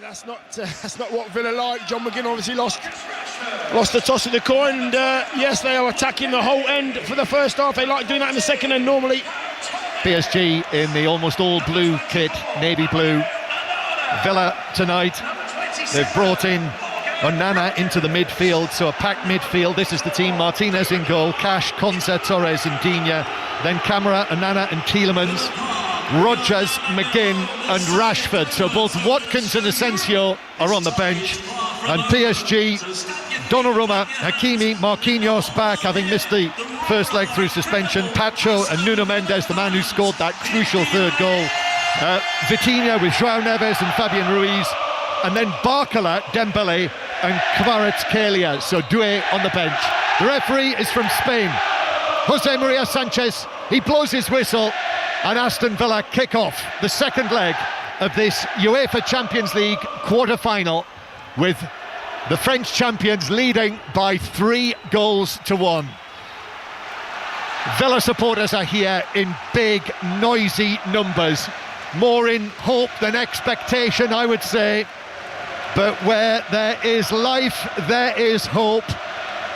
that's not what Villa like. John McGinn obviously lost the toss of the coin, and yes, they are attacking the whole end for the first half. They like doing that in the second end normally. PSG in the almost all blue kit, navy blue. Villa tonight, they've brought in Onana into the midfield, so a packed midfield. This is the team: Martinez in goal, Cash, Konsa, Torres and Digne, then Camara, Onana and Tielemans, Rodgers, McGinn and Rashford. So both Watkins and Asensio are on the bench, and PSG, Donnarumma, Hakimi, Marquinhos back, having missed the first leg through suspension, Pacho and Nuno Mendes, the man who scored that crucial third goal, Vitinha with João Neves and Fabian Ruiz, and then Barcola, Dembele and Kvaratskhelia. So Doué on the bench. The referee is from Spain, Jose Maria Sanchez. He blows his whistle, and Aston Villa kick off the second leg of this UEFA Champions League quarter-final, with the French champions leading by 3-1. Villa supporters are here in big, noisy numbers, more in hope than expectation, I would say. But where there is life, there is hope.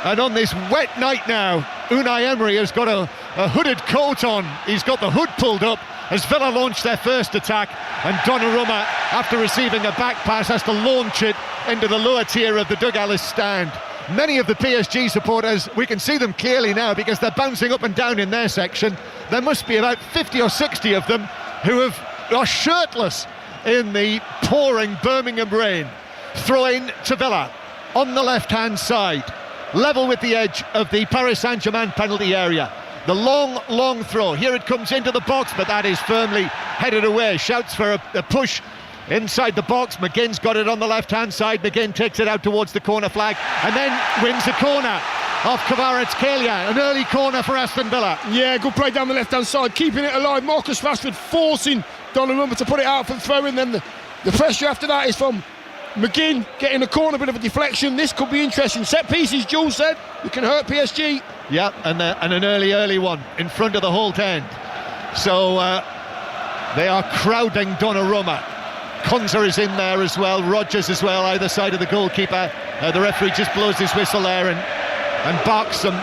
And on this wet night now, Unai Emery has got a hooded coat on. He's got the hood pulled up as Villa launch their first attack, and Donnarumma, after receiving a back pass, has to launch it into the lower tier of the Doug Ellis stand. Many of the PSG supporters, we can see them clearly now because they're bouncing up and down in their section. There must be about 50 or 60 of them who are shirtless in the pouring Birmingham rain. Throw-in to Villa on the left-hand side, level with the edge of the Paris Saint-Germain penalty area. The long throw, here it comes into the box, but that is firmly headed away. Shouts for a push inside the box. McGinn's got it on the left-hand side. McGinn takes it out towards the corner flag and then wins the corner off Kvaratskhelia. An early corner for Aston Villa. Yeah, good play down the left-hand side, keeping it alive. Marcus Rashford forcing Donnarumma to put it out for the throw-in. Then the pressure after that is from McGinn, getting the corner, bit of a deflection. This could be interesting. Set pieces, Jules said, it can hurt PSG. Yeah, and an early one in front of the Holt end. So they are crowding Donnarumma. Konsa is in there as well, Rodgers as well, either side of the goalkeeper. The referee just blows his whistle there and barks some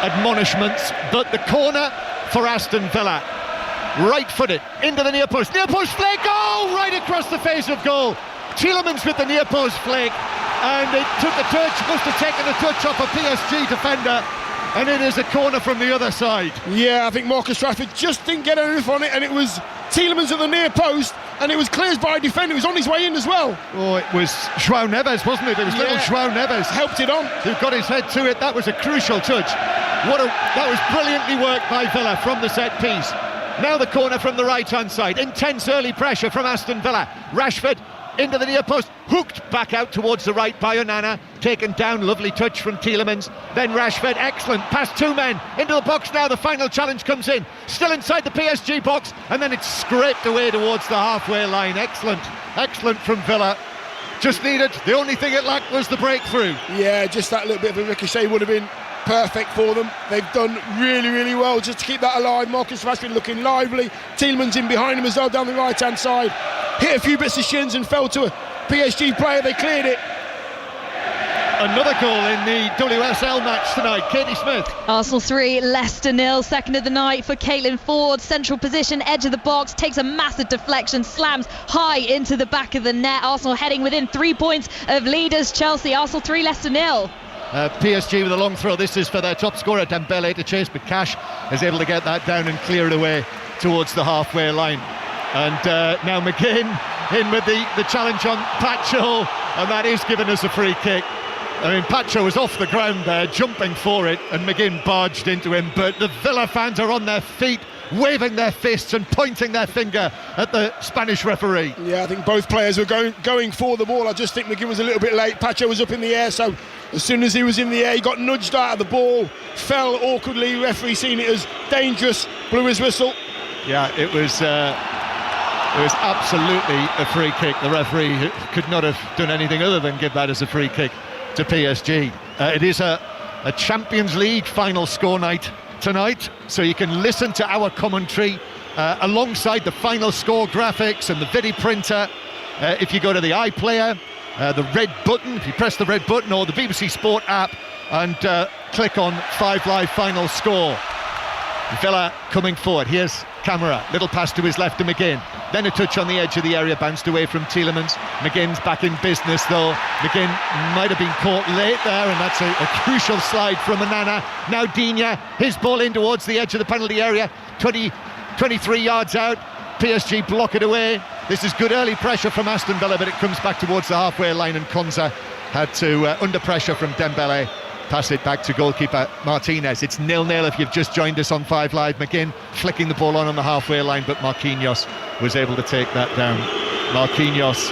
admonishments. But the corner for Aston Villa, right-footed into the near post flick, oh, right across the face of goal. Tielemans with the near post flick, and it took a touch, must have taken a touch off a PSG defender, and it is a corner from the other side. Yeah, I think Marcus Rashford just didn't get enough on it, and it was Tielemans at the near post, and it was cleared by a defender. It was on his way in as well. Oh, it was João Neves, wasn't it? It was little João Neves. Helped it on. Who got his head to it. That was a crucial touch. That was brilliantly worked by Villa from the set piece. Now the corner from the right-hand side. Intense early pressure from Aston Villa. Rashford into the near post, hooked back out towards the right by Onana, taken down, lovely touch from Tielemans, then Rashford, excellent, past two men, into the box now, the final challenge comes in, still inside the PSG box, and then it's scraped away towards the halfway line. Excellent from Villa. Just needed, the only thing it lacked was the breakthrough. Yeah, just that little bit of a ricochet would have been perfect for them. They've done really well just to keep that alive. Marcus Rashford looking lively, Tielemans in behind him as well down the right hand side, hit a few bits of shins and fell to a PSG player. They cleared it. Another goal in the WSL match tonight. Katie Smith. Arsenal 3, Leicester 0. Second of the night for Caitlin Ford. Central position, edge of the box, takes a massive deflection, slams high into the back of the net. Arsenal heading within 3 points of leaders Chelsea. Arsenal 3, Leicester 0. PSG with a long throw. This is for their top scorer Dembele to chase, but Cash is able to get that down and clear it away towards the halfway line. And now McGinn in with the challenge on Pacho, and that is giving us a free kick. I mean, Pacho was off the ground there, jumping for it, and McGinn barged into him. But the Villa fans are on their feet, waving their fists and pointing their finger at the Spanish referee. Yeah, I think both players were going for the ball. I just think McGinn was a little bit late. Pacho was up in the air, so as soon as he was in the air, he got nudged out of the ball, fell awkwardly. Referee seen it as dangerous, blew his whistle. Yeah, it was absolutely a free kick. The referee could not have done anything other than give that as a free kick to PSG. It is a Champions League final score night tonight, so you can listen to our commentary alongside the final score graphics and the video printer. if you go to the iPlayer, the red button, if you press the red button or the BBC Sport app and click on 5 Live final score. Villa coming forward. Here's Camara, little pass to his left to McGinn, then a touch on the edge of the area, bounced away from Tielemans. McGinn's back in business though. McGinn might have been caught late there, and that's a crucial slide from Onana. Now Digne, his ball in towards the edge of the penalty area, 23 yards out. PSG block it away. This is good early pressure from Aston Villa, but it comes back towards the halfway line, and Konsa had to, under pressure from Dembele, pass it back to goalkeeper Martinez. It's 0-0 if you've just joined us on 5 Live. McGinn flicking the ball on the halfway line, but Marquinhos was able to take that down. Marquinhos,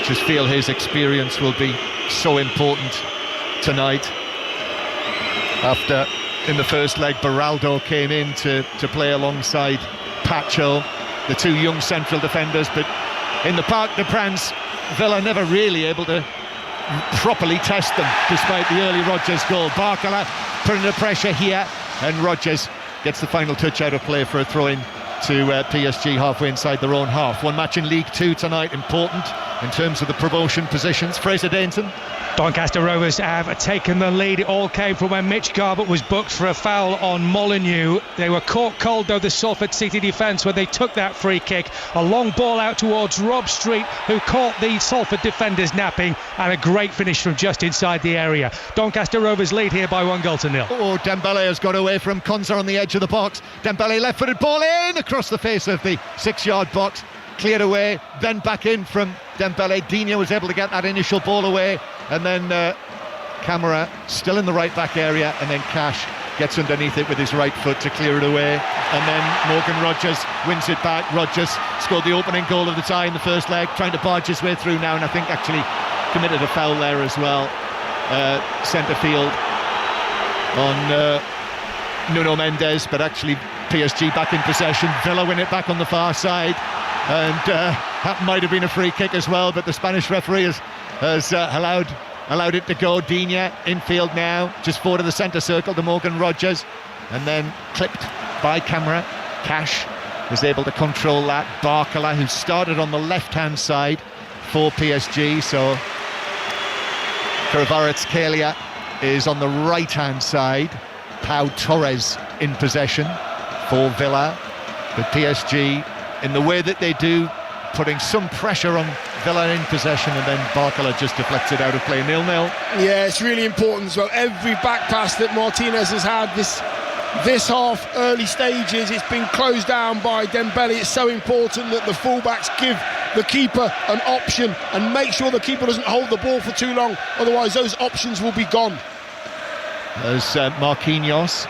just feel his experience will be so important tonight. After, in the first leg, Beraldo came in to play alongside Pacho, the two young central defenders, but in the Parc des Princes, Villa never really able to properly test them despite the early Rodgers goal. Barcola putting the pressure here, and Rodgers gets the final touch out of play for a throw-in to PSG halfway inside their own half. One match in League Two tonight, important in terms of the promotion positions. Fraser Dainton. Doncaster Rovers have taken the lead. It all came from when Mitch Garbutt was booked for a foul on Molineux. They were caught cold though, the Salford City defence, when they took that free kick. A long ball out towards Rob Street, who caught the Salford defenders napping, and a great finish from just inside the area. Doncaster Rovers lead here by 1-0. Oh, Dembele has got away from Konsa on the edge of the box. Dembele left-footed ball in across the face of the 6-yard box. Cleared away, then back in from Dembele. Digne was able to get that initial ball away, and then Camara still in the right back area, and then Cash gets underneath it with his right foot to clear it away, and then Morgan Rodgers wins it back. Rodgers scored the opening goal of the tie in the first leg, trying to barge his way through now, and I think actually committed a foul there as well. Centre field on Nuno Mendes, but actually PSG back in possession. Villa win it back on the far side, and that might have been a free kick as well, but the Spanish referee has allowed it to go. Digne infield now, just forward of the centre circle to Morgan Rodgers, and then clipped by Camara. Cash was able to control that. Barcola, who started on the left-hand side for PSG, so Kvaratskhelia is on the right-hand side. Pau Torres in possession for Villa, but PSG, in the way that they do, putting some pressure on Villa in possession, and then Barcola just deflects it out of play. 0-0. Yeah, it's really important as well. Every back pass that Martinez has had this half, early stages, it's been closed down by Dembele. It's so important that the fullbacks give the keeper an option and make sure the keeper doesn't hold the ball for too long, otherwise those options will be gone. As Marquinhos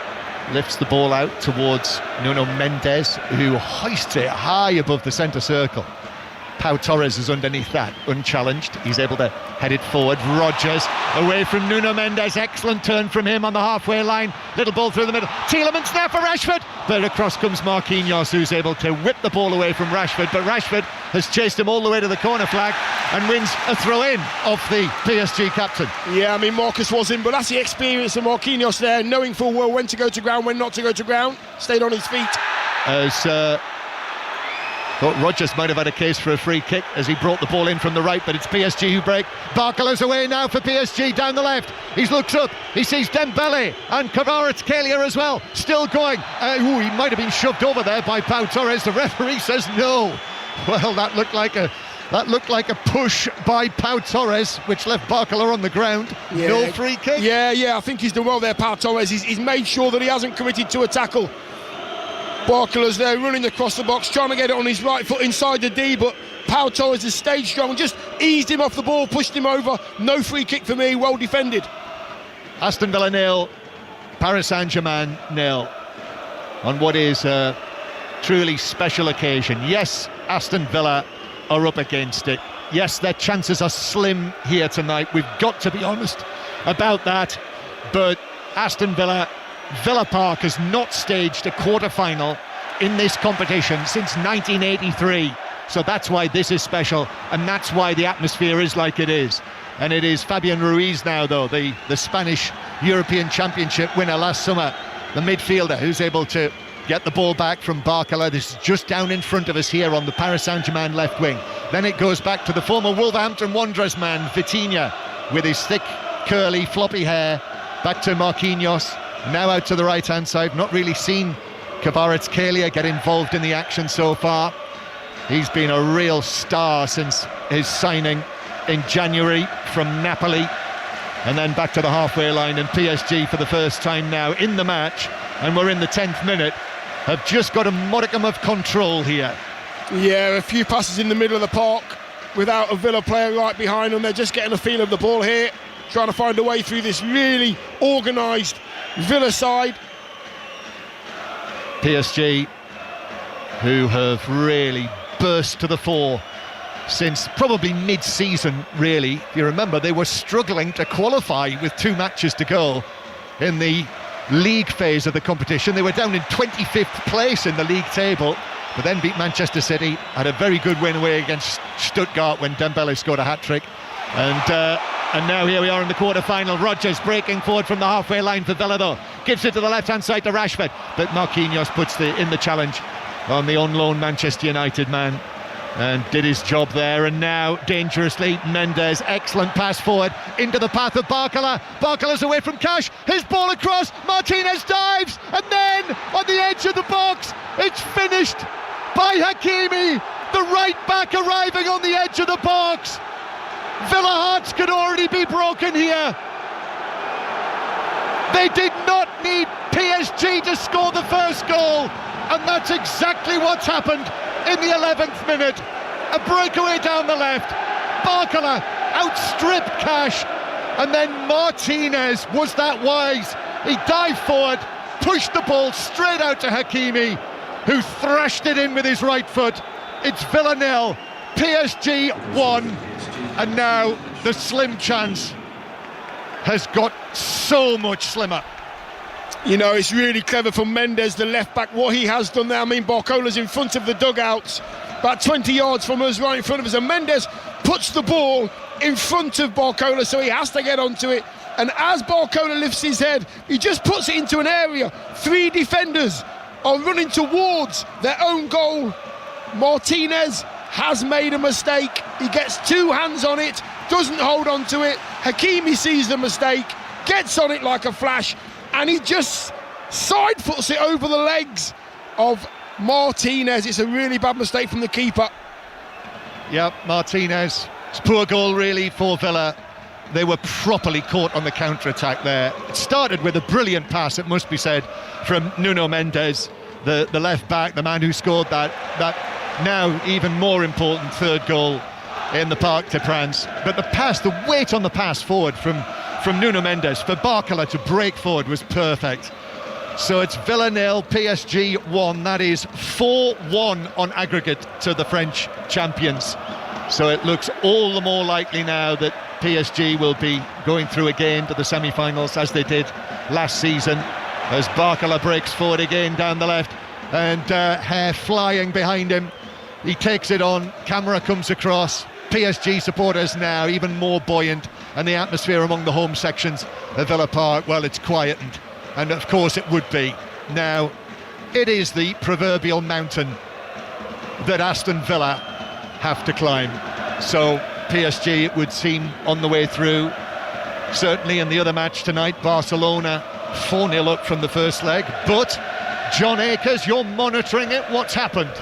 lifts the ball out towards Nuno Mendes, who hoists it high above the centre circle. Pau Torres is underneath that, unchallenged. He's able to head it forward. Rodgers away from Nuno Mendes. Excellent turn from him on the halfway line. Little ball through the middle. Tielemans there for Rashford. But across comes Marquinhos, who's able to whip the ball away from Rashford. But Rashford has chased him all the way to the corner flag and wins a throw-in off the PSG captain. Yeah, I mean, Marcus was in, but that's the experience of Marquinhos there, knowing full well when to go to ground, when not to go to ground. Stayed on his feet. As thought Rodgers might have had a case for a free kick as he brought the ball in from the right, but it's PSG who break. Barcola's away now for PSG down the left. He looks up, he sees Dembele and Kvaratskhelia as well, still going. He might have been shoved over there by Pau Torres. The referee says no. Well, that looked like a push by Pau Torres, which left Barcola on the ground. Yeah. No free kick. Yeah, I think he's done well there, Pau Torres. He's made sure that he hasn't committed to a tackle. Barcola's there running across the box, trying to get it on his right foot inside the D, but Pau Torres has stayed strong, just eased him off the ball, pushed him over. No free kick for me, well defended. Aston Villa 0, Paris Saint-Germain 0, on what is a truly special occasion. Yes, Aston Villa are up against it. Yes, their chances are slim here tonight. We've got to be honest about that. But Aston Villa Park has not staged a quarter-final in this competition since 1983. So that's why this is special, and that's why the atmosphere is like it is. And it is Fabian Ruiz now, though, the Spanish European Championship winner last summer, the midfielder who's able to get the ball back from Barcola. This is just down in front of us here on the Paris Saint-Germain left wing. Then it goes back to the former Wolverhampton Wanderers man, Vitinha, with his thick, curly, floppy hair. Back to Marquinhos, now out to the right-hand side. Not really seen Kvaratskhelia get involved in the action so far. He's been a real star since his signing in January from Napoli. And then back to the halfway line, and PSG for the first time now in the match, and we're in the 10th minute, have just got a modicum of control here. Yeah, a few passes in the middle of the park without a Villa player right behind them. They're just getting a feel of the ball here, trying to find a way through this really organised Villa side. PSG, who have really burst to the fore since probably mid-season, really. If you remember, they were struggling to qualify with 2 matches to go in the league phase of the competition. They were down in 25th place in the league table, but then beat Manchester City, had a very good win away against Stuttgart when Dembele scored a hat-trick. And now here we are in the quarter-final. Rodgers breaking forward from the halfway line for Villa, though. Gives it to the left-hand side to Rashford, but Marquinhos puts in the challenge on the on-loan Manchester United man, and did his job there. And now, dangerously, Mendes, excellent pass forward into the path of Barcola. Barcola's away from Cash, his ball across, Martinez dives, and then, on the edge of the box, it's finished by Hakimi, the right back arriving on the edge of the box. Villa hearts could already be broken here. They did not need PSG to score the first goal, and that's exactly what's happened in the 11th minute. A breakaway down the left, Barcola outstripped Cash, and then Martinez was that wise. He dived forward, pushed the ball straight out to Hakimi, who thrashed it in with his right foot. It's Villa 0, PSG 1, and now the slim chance has got so much slimmer. You know, it's really clever from Mendes, the left-back, what he has done there. I mean, Barcola's in front of the dugouts, about 20 yards from us, right in front of us, and Mendes puts the ball in front of Barcola, so he has to get onto it. And as Barcola lifts his head, he just puts it into an area. 3 defenders are running towards their own goal. Martinez has made a mistake. He gets 2 hands on it, doesn't hold on to it. Hakimi sees the mistake, gets on it like a flash, and he just side foots it over the legs of Martinez. It's a really bad mistake from the keeper. Yep, Martinez. It's a poor goal really for Villa. They were properly caught on the counter-attack there. It started with a brilliant pass, it must be said, from Nuno Mendes, the left back, the man who scored that now even more important third goal in the Parc des Princes. But the pass, the weight on the pass forward from Nuno Mendes for Barcola to break forward was perfect. So it's Villa 0, PSG 1. That is 4-1 on aggregate to the French champions. So it looks all the more likely now that PSG will be going through again to the semi-finals as they did last season, as Barcola breaks forward again down the left, and hair flying behind him. He takes it on, camera comes across. PSG supporters now even more buoyant, and the atmosphere among the home sections of Villa Park, well, it's quietened, and of course it would be. Now, it is the proverbial mountain that Aston Villa have to climb. So PSG, it would seem, on the way through. Certainly in the other match tonight, Barcelona 4-0 up from the first leg. But, John Akers, you're monitoring it. What's happened?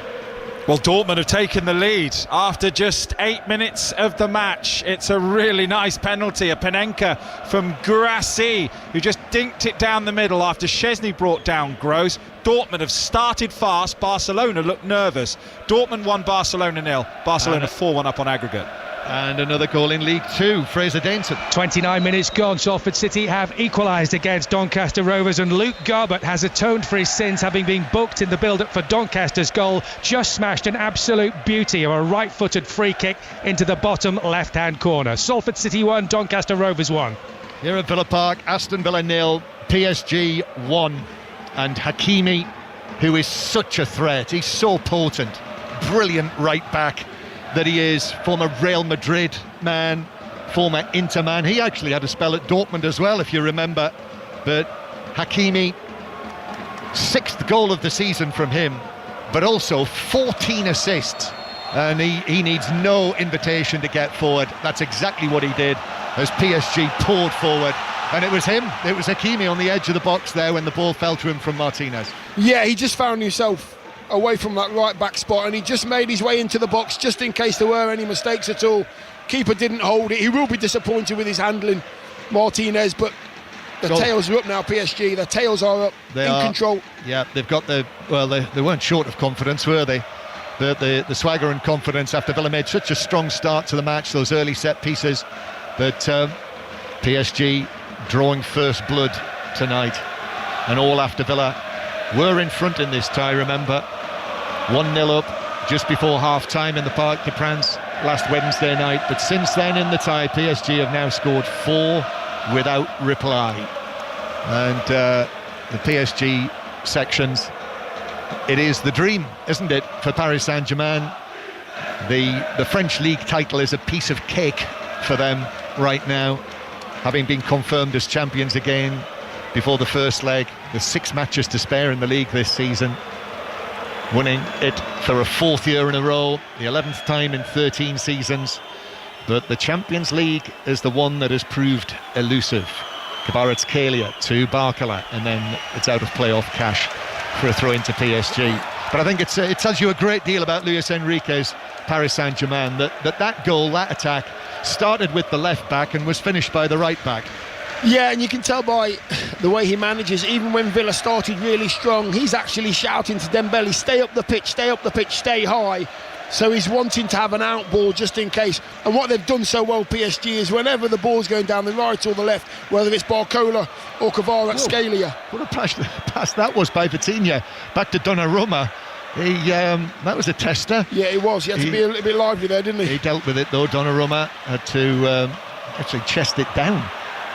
Well, Dortmund have taken the lead after just 8 minutes of the match. It's a really nice penalty, a Panenka from Guirassy, who just dinked it down the middle after Szczesny brought down Gross. Dortmund have started fast. Barcelona looked nervous. Dortmund 1, Barcelona 0. Barcelona 4-1 up on aggregate. And another goal in League Two, Fraser Dainton. 29 minutes gone. Salford City have equalised against Doncaster Rovers, and Luke Garbett has atoned for his sins, having been booked in the build-up for Doncaster's goal. Just smashed an absolute beauty of a right-footed free kick into the bottom left-hand corner. Salford City 1, Doncaster Rovers 1. Here at Villa Park, Aston Villa 0, PSG 1. And Hakimi, who is such a threat, he's so potent, brilliant right back that he is, former Real Madrid man, former Inter man. He actually had a spell at Dortmund as well, if you remember. But Hakimi 6th goal of the season from him, but also 14 assists. And he needs no invitation to get forward. That's exactly what he did as PSG poured forward. And it was him, it was Hakimi on the edge of the box there when the ball fell to him from Martinez. Yeah, he just found himself away from that right back spot, and he just made his way into the box just in case there were any mistakes at all. Keeper didn't hold it. He will be disappointed with his handling, Martinez, but the tails are up now, PSG. Their tails are up, control. Yeah, they've got they weren't short of confidence, were they? The swagger and confidence after Villa made such a strong start to the match, those early set pieces. But PSG drawing first blood tonight, and all after Villa were in front in this tie, remember. 1-0 up just before half-time in the Parc des Princes last Wednesday night. But since then in the tie, PSG have now scored 4 without reply. And the PSG sections, it is the dream, isn't it, for Paris Saint-Germain? The French league title is a piece of cake for them right now, having been confirmed as champions again before the first leg. There's 6 matches to spare in the league this season, winning it for a 4th year in a row, the 11th time in 13 seasons. But the Champions League is the one that has proved elusive. Kvaratskhelia to Barcola, and then it's out of playoff cash for a throw into PSG. But I think it tells you a great deal about Luis Enrique's Paris Saint-Germain, that goal, that attack, started with the left back and was finished by the right back. Yeah, and you can tell by the way he manages, even when Villa started really strong, he's actually shouting to Dembele, stay up the pitch, stay high. So he's wanting to have an out ball just in case. And what they've done so well, PSG, is whenever the ball's going down the right or the left, whether it's Barcola or Kvaratskhelia. What a pass that was by Vitinha back to Donnarumma. That was a tester. Yeah, it was. He had to be a little bit lively there, didn't he? He dealt with it though. Donnarumma had to actually chest it down.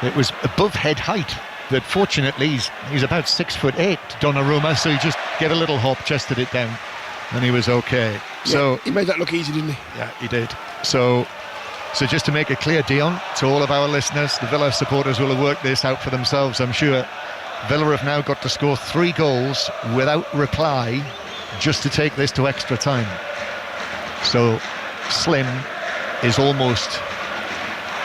It was above head height, but fortunately he's about 6'8", Donnarumma, so he just gave a little hop, chested it down, and he was okay. Yeah, so he made that look easy, didn't he? Yeah, he did. So just to make it clear, Dion, to all of our listeners, the Villa supporters will have worked this out for themselves, I'm sure. Villa have now got to score 3 goals without reply just to take this to extra time. So Slim is almost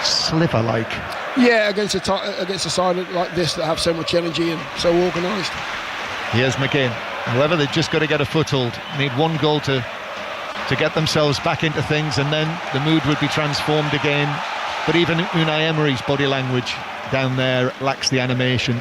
Sliver-like. Yeah, against a side like this that have so much energy and so organised. Here's McGinn. However, they've just got to get a foothold. Need 1 goal to get themselves back into things, and then the mood would be transformed again. But even Unai Emery's body language down there lacks the animation.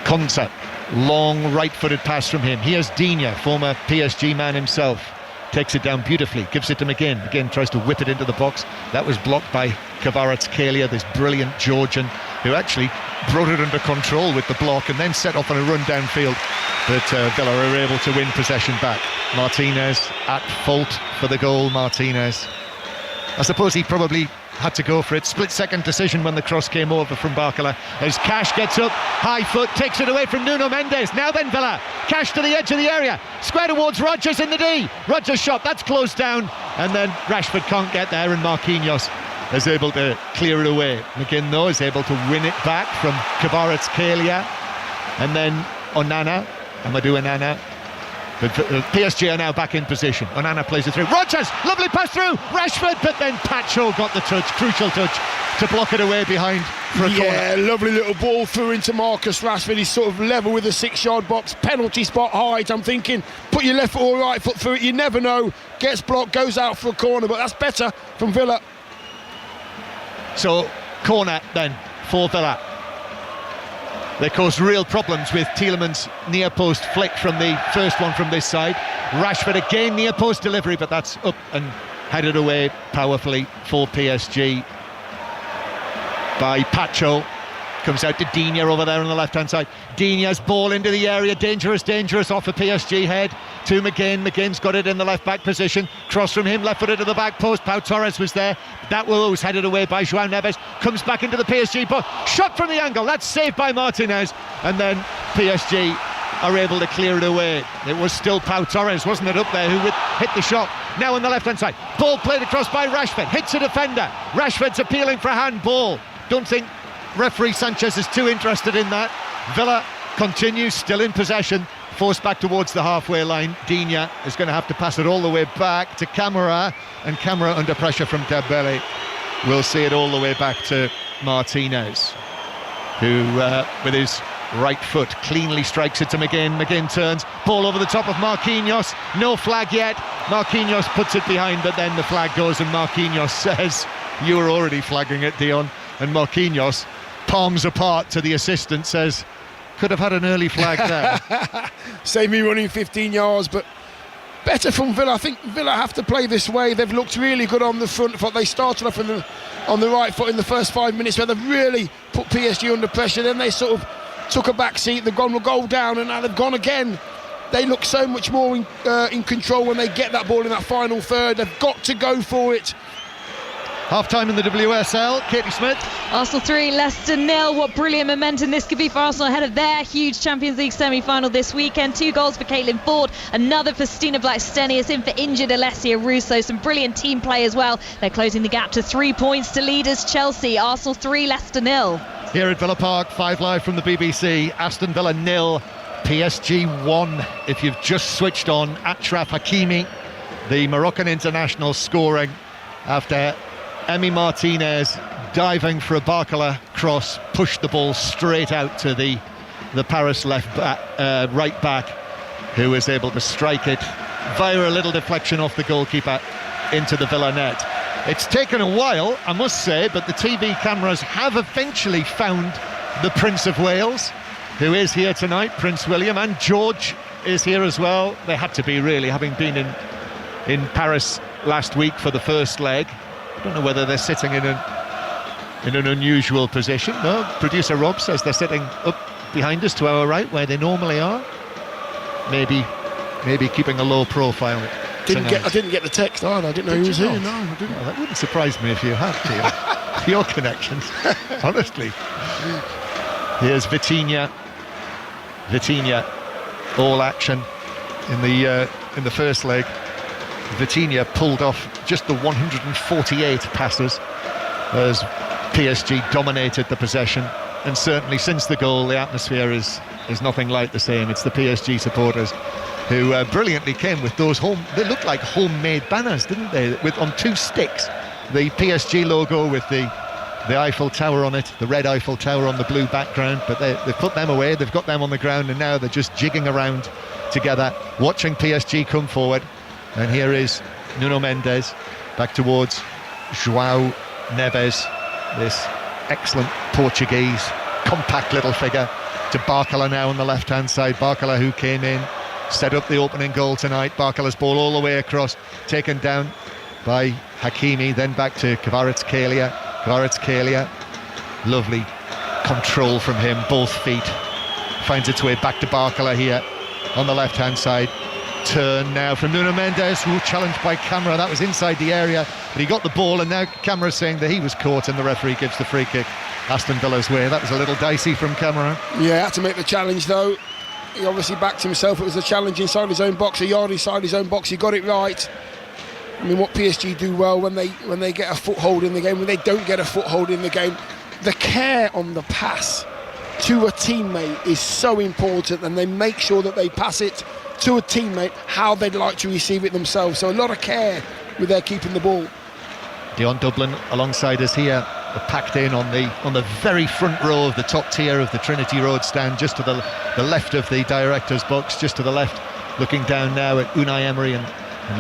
Konsa, long right-footed pass from him. Here's Digne, former PSG man himself. Takes it down beautifully, gives it to McGinn. McGinn tries to whip it into the box. That was blocked by Kvaratskhelia, this brilliant Georgian, who actually brought it under control with the block and then set off on a run downfield. But Villa are able to win possession back. Martinez at fault for the goal. Martinez, I suppose he probably had to go for it. Split-second decision when the cross came over from Barcola. As Cash gets up, high foot, takes it away from Nuno Mendes. Now then Villa, Cash to the edge of the area, square towards Rodgers in the D. Rodgers shot, that's closed down, and then Rashford can't get there, and Marquinhos is able to clear it away. McGinn though is able to win it back from Kvaratskhelia, and then Onana, Amadou Onana. But PSG are now back in position. Onana plays it through. Rodgers, lovely pass through. Rashford, but then Pacho got the touch, crucial touch, to block it away behind for a corner. Yeah, lovely little ball through into Marcus Rashford. He's sort of level with the 6-yard box. Penalty spot height. I'm thinking, put your left foot or right foot through it. You never know. Gets blocked, goes out for a corner, but that's better from Villa. So, corner then for Villa. They caused real problems with Tielemans' near post flick from the first one from this side. Rashford again near post delivery, but that's up and headed away powerfully for PSG by Pacho. Comes out to Digne over there on the left hand side. Digne's ball into the area, dangerous off a PSG head to McGinn. McGinn's got it in the left back position. Cross from him, left footed to the back post. Pau Torres was there. That was headed away by João Neves. Comes back into the PSG box. Shot from the angle. That's saved by Martinez. And then PSG are able to clear it away. It was still Pau Torres, wasn't it, up there, who would hit the shot. Now on the left hand side. Ball played across by Rashford. Hits a defender. Rashford's appealing for a handball. Don't think referee Sanchez is too interested in that. Villa continues, still in possession, forced back towards the halfway line. Digne is going to have to pass it all the way back to Camara, and Camara under pressure from Dembele will see it all the way back to Martinez, who with his right foot cleanly strikes it to McGinn. McGinn turns, ball over the top of Marquinhos, no flag yet. Marquinhos puts it behind, but then the flag goes and Marquinhos says, "You were already flagging it, Dion." And Marquinhos, palms apart to the assistant, says, "Could have had an early flag there." Save me running 15 yards, but better from Villa. I think Villa have to play this way. They've looked really good on the front foot. They started off on the right foot in the first 5 minutes where they've really put PSG under pressure. Then they sort of took a back seat. They've gone a goal down and now they've gone again. They look so much more in control when they get that ball in that final third. They've got to go for it. Half-time in the WSL, Katie Smith. Arsenal 3, Leicester 0. What brilliant momentum this could be for Arsenal ahead of their huge Champions League semi-final this weekend. 2 goals for Caitlin Ford, another for Stina Blackstenius, in for injured Alessia Russo. Some brilliant team play as well. They're closing the gap to 3 points to leaders Chelsea. Arsenal 3, Leicester 0. Here at Villa Park, 5 Live from the BBC. Aston Villa 0, PSG 1. If you've just switched on, Achraf Hakimi, the Moroccan international, scoring after Emi Martinez diving for a Barcola cross, pushed the ball straight out to the Paris right back, who was able to strike it via a little deflection off the goalkeeper into the Villa net. It's taken a while, I must say, but the TV cameras have eventually found the Prince of Wales, who is here tonight, Prince William, and George is here as well. They had to be, really, having been in Paris last week for the first leg. I don't know whether they're sitting in an unusual position. No, producer Rob says they're sitting up behind us to our right, where they normally are. Maybe keeping a low profile. I didn't get the text either. I didn't know he was here. No, I didn't. Well, that wouldn't surprise me if you had, Theo. Your connections, honestly. Here's Vitinha, all action in the first leg. Vitinha pulled off just the 148 passes as PSG dominated the possession, and certainly since the goal the atmosphere is nothing like the same. It's the PSG supporters who brilliantly came with those they looked like homemade banners, didn't they, on 2 sticks, the PSG logo with the Eiffel Tower on it, the red Eiffel Tower on the blue background, but they've put them away, they've got them on the ground, and now they're just jigging around together, watching PSG come forward. And here is Nuno Mendes back towards João Neves, this excellent Portuguese compact little figure, to Barcola now on the left hand side. Barcola, who came in, set up the opening goal tonight. Barcola's ball all the way across, taken down by Hakimi, then back to Kvaratskhelia. Lovely control from him, both feet, finds its way back to Barcola here on the left hand side. Turn now from Nuno Mendes, who challenged by Camara. That was inside the area, but he got the ball, and now Camara's saying that he was caught, and the referee gives the free kick Aston Villa's way. That was a little dicey from Camara. Yeah, had to make the challenge though. He obviously backed himself. It was a challenge inside his own box, a yard inside his own box. He got it right. I mean, what PSG do well when they get a foothold in the game, when they don't get a foothold in the game, the care on the pass to a teammate is so important, and they make sure that they pass it to a teammate how they'd like to receive it themselves. So a lot of care with their keeping the ball. Dion Dublin alongside us here, packed in on the very front row of the top tier of the Trinity Road stand, just to the left of the director's box, just to the left, looking down now at Unai Emery and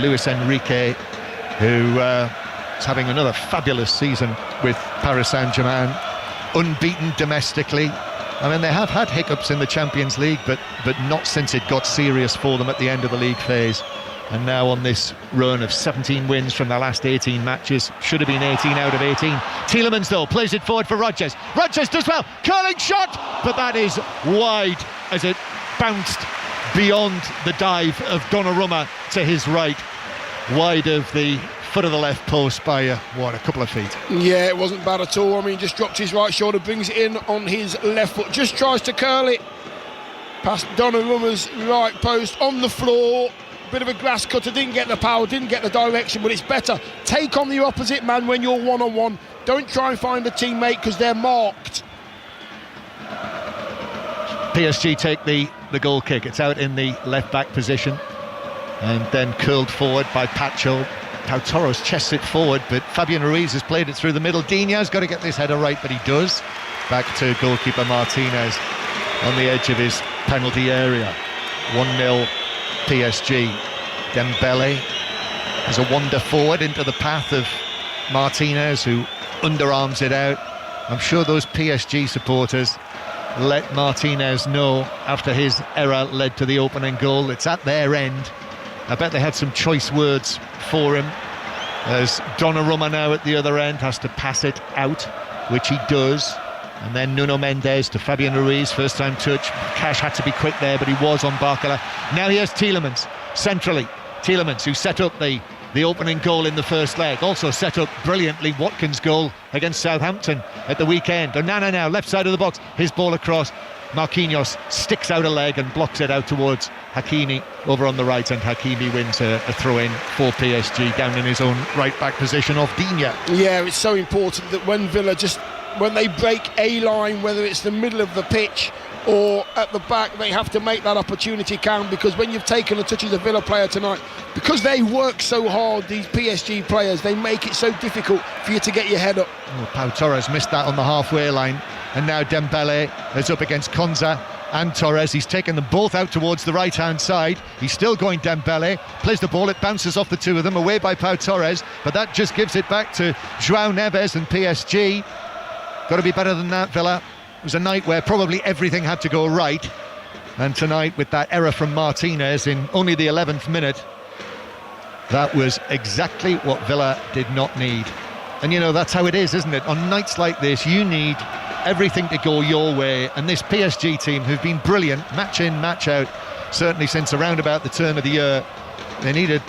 Luis Enrique, who is having another fabulous season with Paris Saint-Germain, unbeaten domestically. I mean, they have had hiccups in the Champions League, but not since it got serious for them at the end of the league phase. And now on this run of 17 wins from their last 18 matches, should have been 18 out of 18. Tielemans, though, plays it forward for Rodgers. Rodgers does well, curling shot, but that is wide as it bounced beyond the dive of Donnarumma to his right, wide of the foot of the left post by a couple of feet. Yeah, it wasn't bad at all. I mean, just dropped his right shoulder, brings it in on his left foot, just tries to curl it past Donnarumma's right post on the floor. Bit of a grass cutter, didn't get the power, didn't get the direction, but it's better. Take on the opposite man when you're one-on-one. Don't try and find a teammate because they're marked. PSG take the goal kick. It's out in the left back position and then curled forward by Pacho. Pau Torres chests it forward, but Fabian Ruiz has played it through the middle. Diña's got to get this header right, but he does. Back to goalkeeper Martinez on the edge of his penalty area. 1-0 PSG. Dembele has a wander forward into the path of Martinez, who underarms it out. I'm sure those PSG supporters let Martinez know after his error led to the opening goal. It's at their end. I bet they had some choice words for him, as Donnarumma now at the other end has to pass it out, which he does. And then Nuno Mendes to Fabian Ruiz, first time touch. Cash had to be quick there, but he was on Barcola. Now here's Tielemans centrally. Tielemans, who set up the opening goal in the first leg, also set up brilliantly Watkins' goal against Southampton at the weekend. Onana now left side of the box, his ball across. Marquinhos sticks out a leg and blocks it out towards Hakimi over on the right, and Hakimi wins a throw-in for PSG down in his own right-back position off Diña. Yeah, it's so important that when Villa when they break a line, whether it's the middle of the pitch or at the back, they have to make that opportunity count, because when you've taken a touch as a Villa player tonight, because they work so hard, these PSG players, they make it so difficult for you to get your head up. Pau Torres missed that on the halfway line, and now Dembele is up against Konza and Torres. He's taken them both out towards the right hand side. He's still going Dembele, plays the ball, it bounces off the two of them, away by Pau Torres, but that just gives it back to João Neves and PSG. Got to be better than that, Villa. It was a night where probably everything had to go right, and tonight, with that error from Martinez in only the 11th minute, that was exactly what Villa did not need. And you know, that's how it is, isn't it? On nights like this, you need everything to go your way, and this PSG team, who've been brilliant match in, match out, certainly since around about the turn of the year, they needed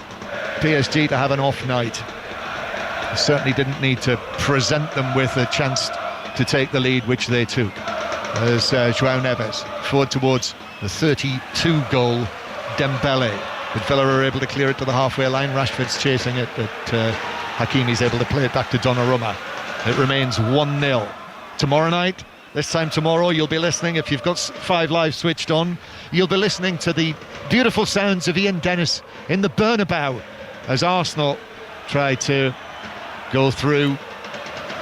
PSG to have an off night. They certainly didn't need to present them with a chance to take the lead, which they took. As João Neves forward towards the 32-goal Dembele, but Villa are able to clear it to the halfway line. Rashford's chasing it, but Hakimi's able to play it back to Donnarumma. It remains 1-0. Tomorrow night, this time tomorrow, you'll be listening, if you've got 5 Live switched on, you'll be listening to the beautiful sounds of Ian Dennis in the Bernabeu as Arsenal try to go through,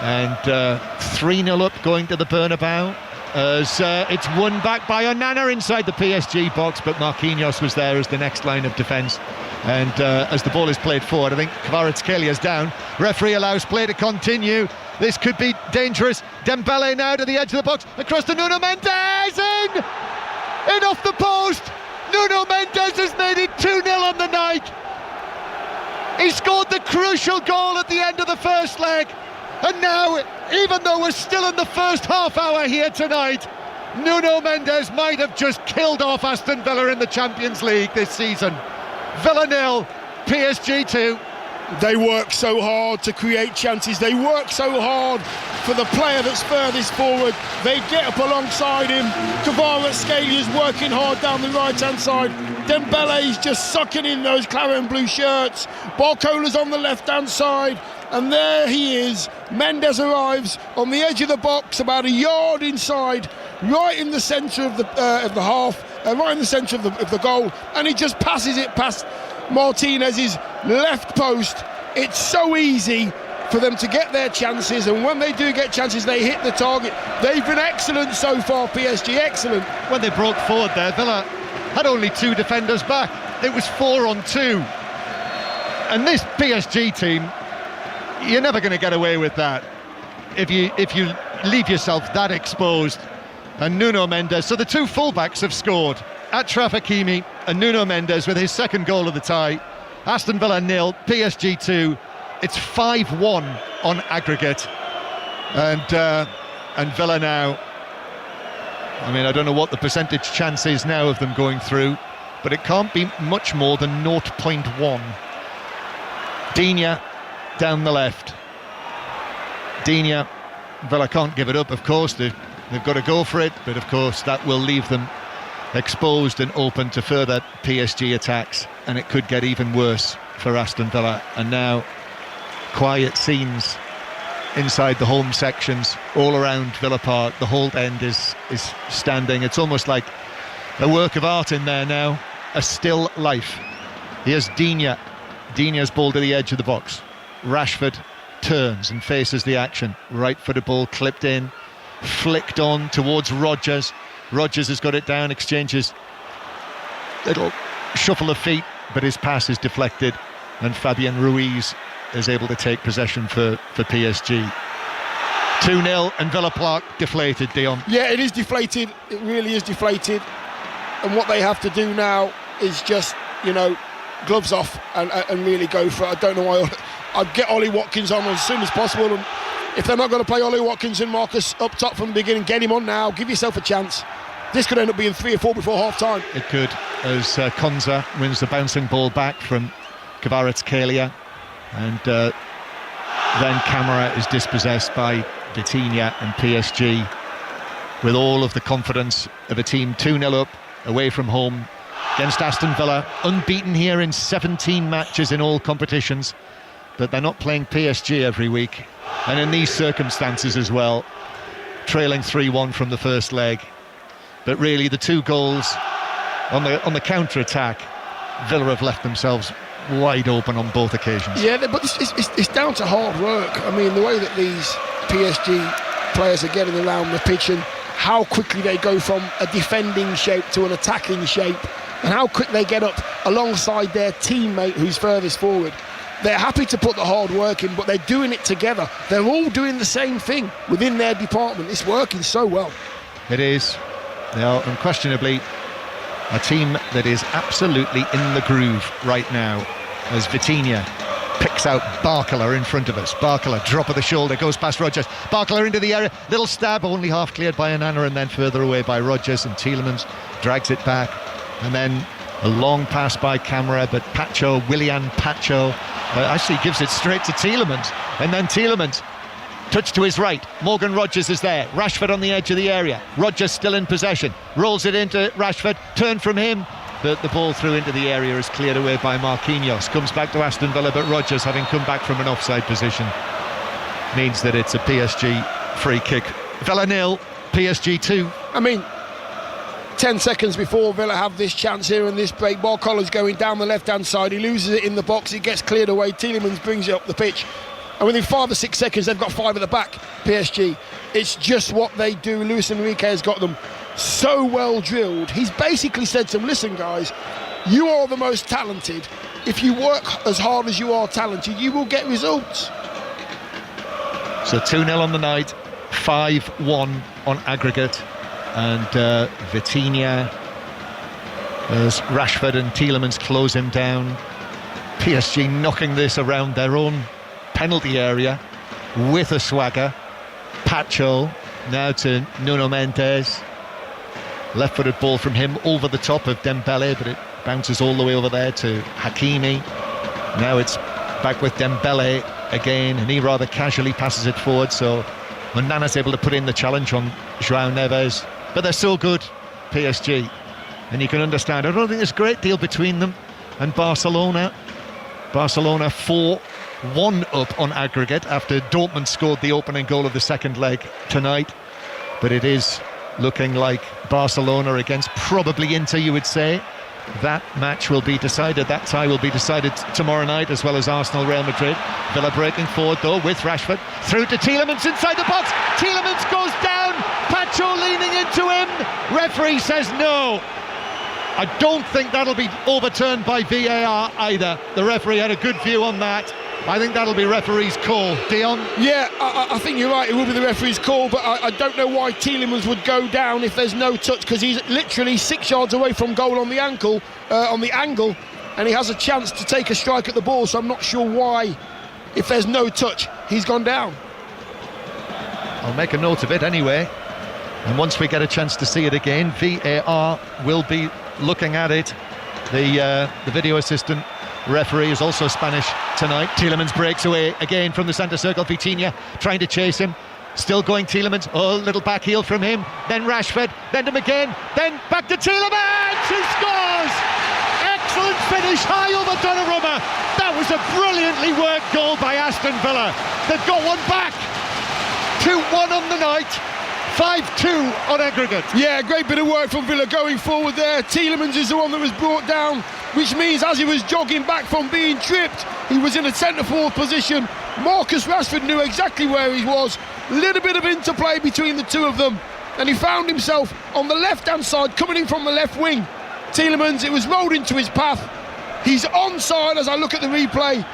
and 3-0 up going to the Bernabeu as it's won back by Onana inside the PSG box, but Marquinhos was there as the next line of defence, and as the ball is played forward, I think Kvaratskhelia down. Referee allows play to continue. This could be dangerous. Dembele now to the edge of the box, across to Nuno Mendes, in off the post. Nuno Mendes has made it 2-0 on the night. He scored the crucial goal at the end of the first leg, and now, even though we're still in the first half hour here tonight, Nuno Mendes might have just killed off Aston Villa in the Champions League this season. Villa 0, PSG 2. They work so hard to create chances. They work so hard for the player that's furthest forward. They get up alongside him. Kvaratskhelia is working hard down the right-hand side. Dembele's just sucking in those claret and blue shirts. Barcola's on the left-hand side. And there he is. Mendes arrives on the edge of the box, about a yard inside, right in the centre of the half, right in the centre of the goal, and he just passes it past Martinez's left post. It's so easy for them to get their chances, and when they do get chances, they hit the target. They've been excellent so far, PSG, excellent. When they broke forward there, Villa had only 2 defenders back. It was 4 on 2. And this PSG team, you're never going to get away with that if you leave yourself that exposed. And Nuno Mendes, so the 2 fullbacks have scored, Achraf Hakimi and Nuno Mendes, with his second goal of the tie. Aston Villa 0, PSG 2. It's 5-1 on aggregate, and Villa now, I mean, I don't know what the percentage chance is now of them going through, but it can't be much more than 0.1. Diña down the left. Diña, Villa can't give it up, of course. They've got to go for it, but of course that will leave them exposed and open to further PSG attacks, and it could get even worse for Aston Villa. And now quiet scenes inside the home sections, all around Villa Park. The whole end is standing. It's almost like a work of art in there now, a still life. Here's Digne. Digne's ball to the edge of the box. Rashford turns and faces the action. Right-footed ball clipped in, flicked on towards Rodgers. Rodgers has got it down, exchanges little shuffle of feet, but his pass is deflected, and Fabian Ruiz is able to take possession for PSG. 2-0 and Villa Park deflated, Dion. Yeah, it is deflated. It really is deflated. And what they have to do now is just, gloves off and really go for it. I don't know why. I'd get Ollie Watkins on as soon as possible. And if they're not going to play Ollie Watkins and Marcus up top from the beginning, get him on now. Give yourself a chance. This could end up being 3 or 4 before half-time. It could, as Konza wins the bouncing ball back from Kvaratskhelia. And then Camara is dispossessed by Vitinha, and PSG, with all of the confidence of a team 2-0 up away from home against Aston Villa, unbeaten here in 17 matches in all competitions, but they're not playing PSG every week, and in these circumstances as well, trailing 3-1 from the first leg. But really the 2 goals on the counter-attack, Villa have left themselves wide open on both occasions. Yeah, but it's down to hard work. I mean, the way that these PSG players are getting around the pitch and how quickly they go from a defending shape to an attacking shape, and how quick they get up alongside their teammate who's furthest forward. They're happy to put the hard work in, but they're doing it together. They're all doing the same thing within their department. It's working so well. It is. They are unquestionably a team that is absolutely in the groove right now, as Vitinha picks out Barcola in front of us. Barcola, drop of the shoulder, goes past Rodgers. Barcola into the area, little stab, only half cleared by Anana, and then further away by Rodgers, and Tielemans drags it back. And then a long pass by Camara, but Willian Pacho actually gives it straight to Tielemans. And then Tielemans, touch to his right, Morgan Rodgers is there, Rashford on the edge of the area, Rodgers still in possession, rolls it into Rashford, turn from him, but the ball through into the area is cleared away by Marquinhos. Comes back to Aston Villa, but Rodgers, having come back from an offside position, means that it's a PSG free kick. Villa 0, PSG 2. I mean, 10 seconds before Villa have this chance here, and this break, Barcola's going down the left-hand side, he loses it in the box, it gets cleared away, Tielemans brings it up the pitch, and within 5 or 6 seconds they've got 5 at the back, PSG. It's just what they do. Luis Enrique has got them so well drilled. He's basically said to them, listen guys, you are the most talented. If you work as hard as you are talented, you will get results. So 2-0 on the night, 5-1 on aggregate, and Vitinha, as Rashford and Tielemans close him down. PSG knocking this around their own penalty area with a swagger. Pacho now to Nuno Mendes. Left-footed ball from him over the top of Dembele, but it bounces all the way over there to Hakimi. Now it's back with Dembele again, and he rather casually passes it forward, so Onana's able to put in the challenge on João Neves. But they're so good, PSG, and you can understand. I don't think there's a great deal between them and Barcelona. Barcelona 4-1 up on aggregate after Dortmund scored the opening goal of the second leg tonight. But it is looking like Barcelona against probably Inter, you would say. That match will be decided, that tie will be decided tomorrow night, as well as Arsenal-Real Madrid. Villa breaking forward though with Rashford, through to Tielemans inside the box. Tielemans goes down, Pacho leaning into him, referee says no. I don't think that'll be overturned by VAR either. The referee had a good view on that. I think that'll be referee's call. Dion? Yeah, I think you're right, it will be the referee's call, but I don't know why Tielemans would go down if there's no touch, because he's literally 6 yards away from goal on the angle, and he has a chance to take a strike at the ball, so I'm not sure why, if there's no touch, he's gone down. I'll make a note of it anyway, and once we get a chance to see it again, VAR will be looking at it. The video assistant referee is also Spanish tonight. Tielemans breaks away again from the centre circle. Vitinha trying to chase him. Still going Tielemans. Oh, little back heel from him. Then Rashford. Then to McGinn. Then back to Tielemans, who scores! Excellent finish high over Donnarumma. That was a brilliantly worked goal by Aston Villa. They've got one back. 2-1 on the night, 5-2 on aggregate. Yeah, great bit of work from Villa going forward there. Tielemans is the one that was brought down, which means as he was jogging back from being tripped, he was in a centre-forward position. Marcus Rashford knew exactly where he was. Little bit of interplay between the two of them, and he found himself on the left-hand side, coming in from the left wing. Tielemans, it was rolled into his path. He's onside as I look at the replay,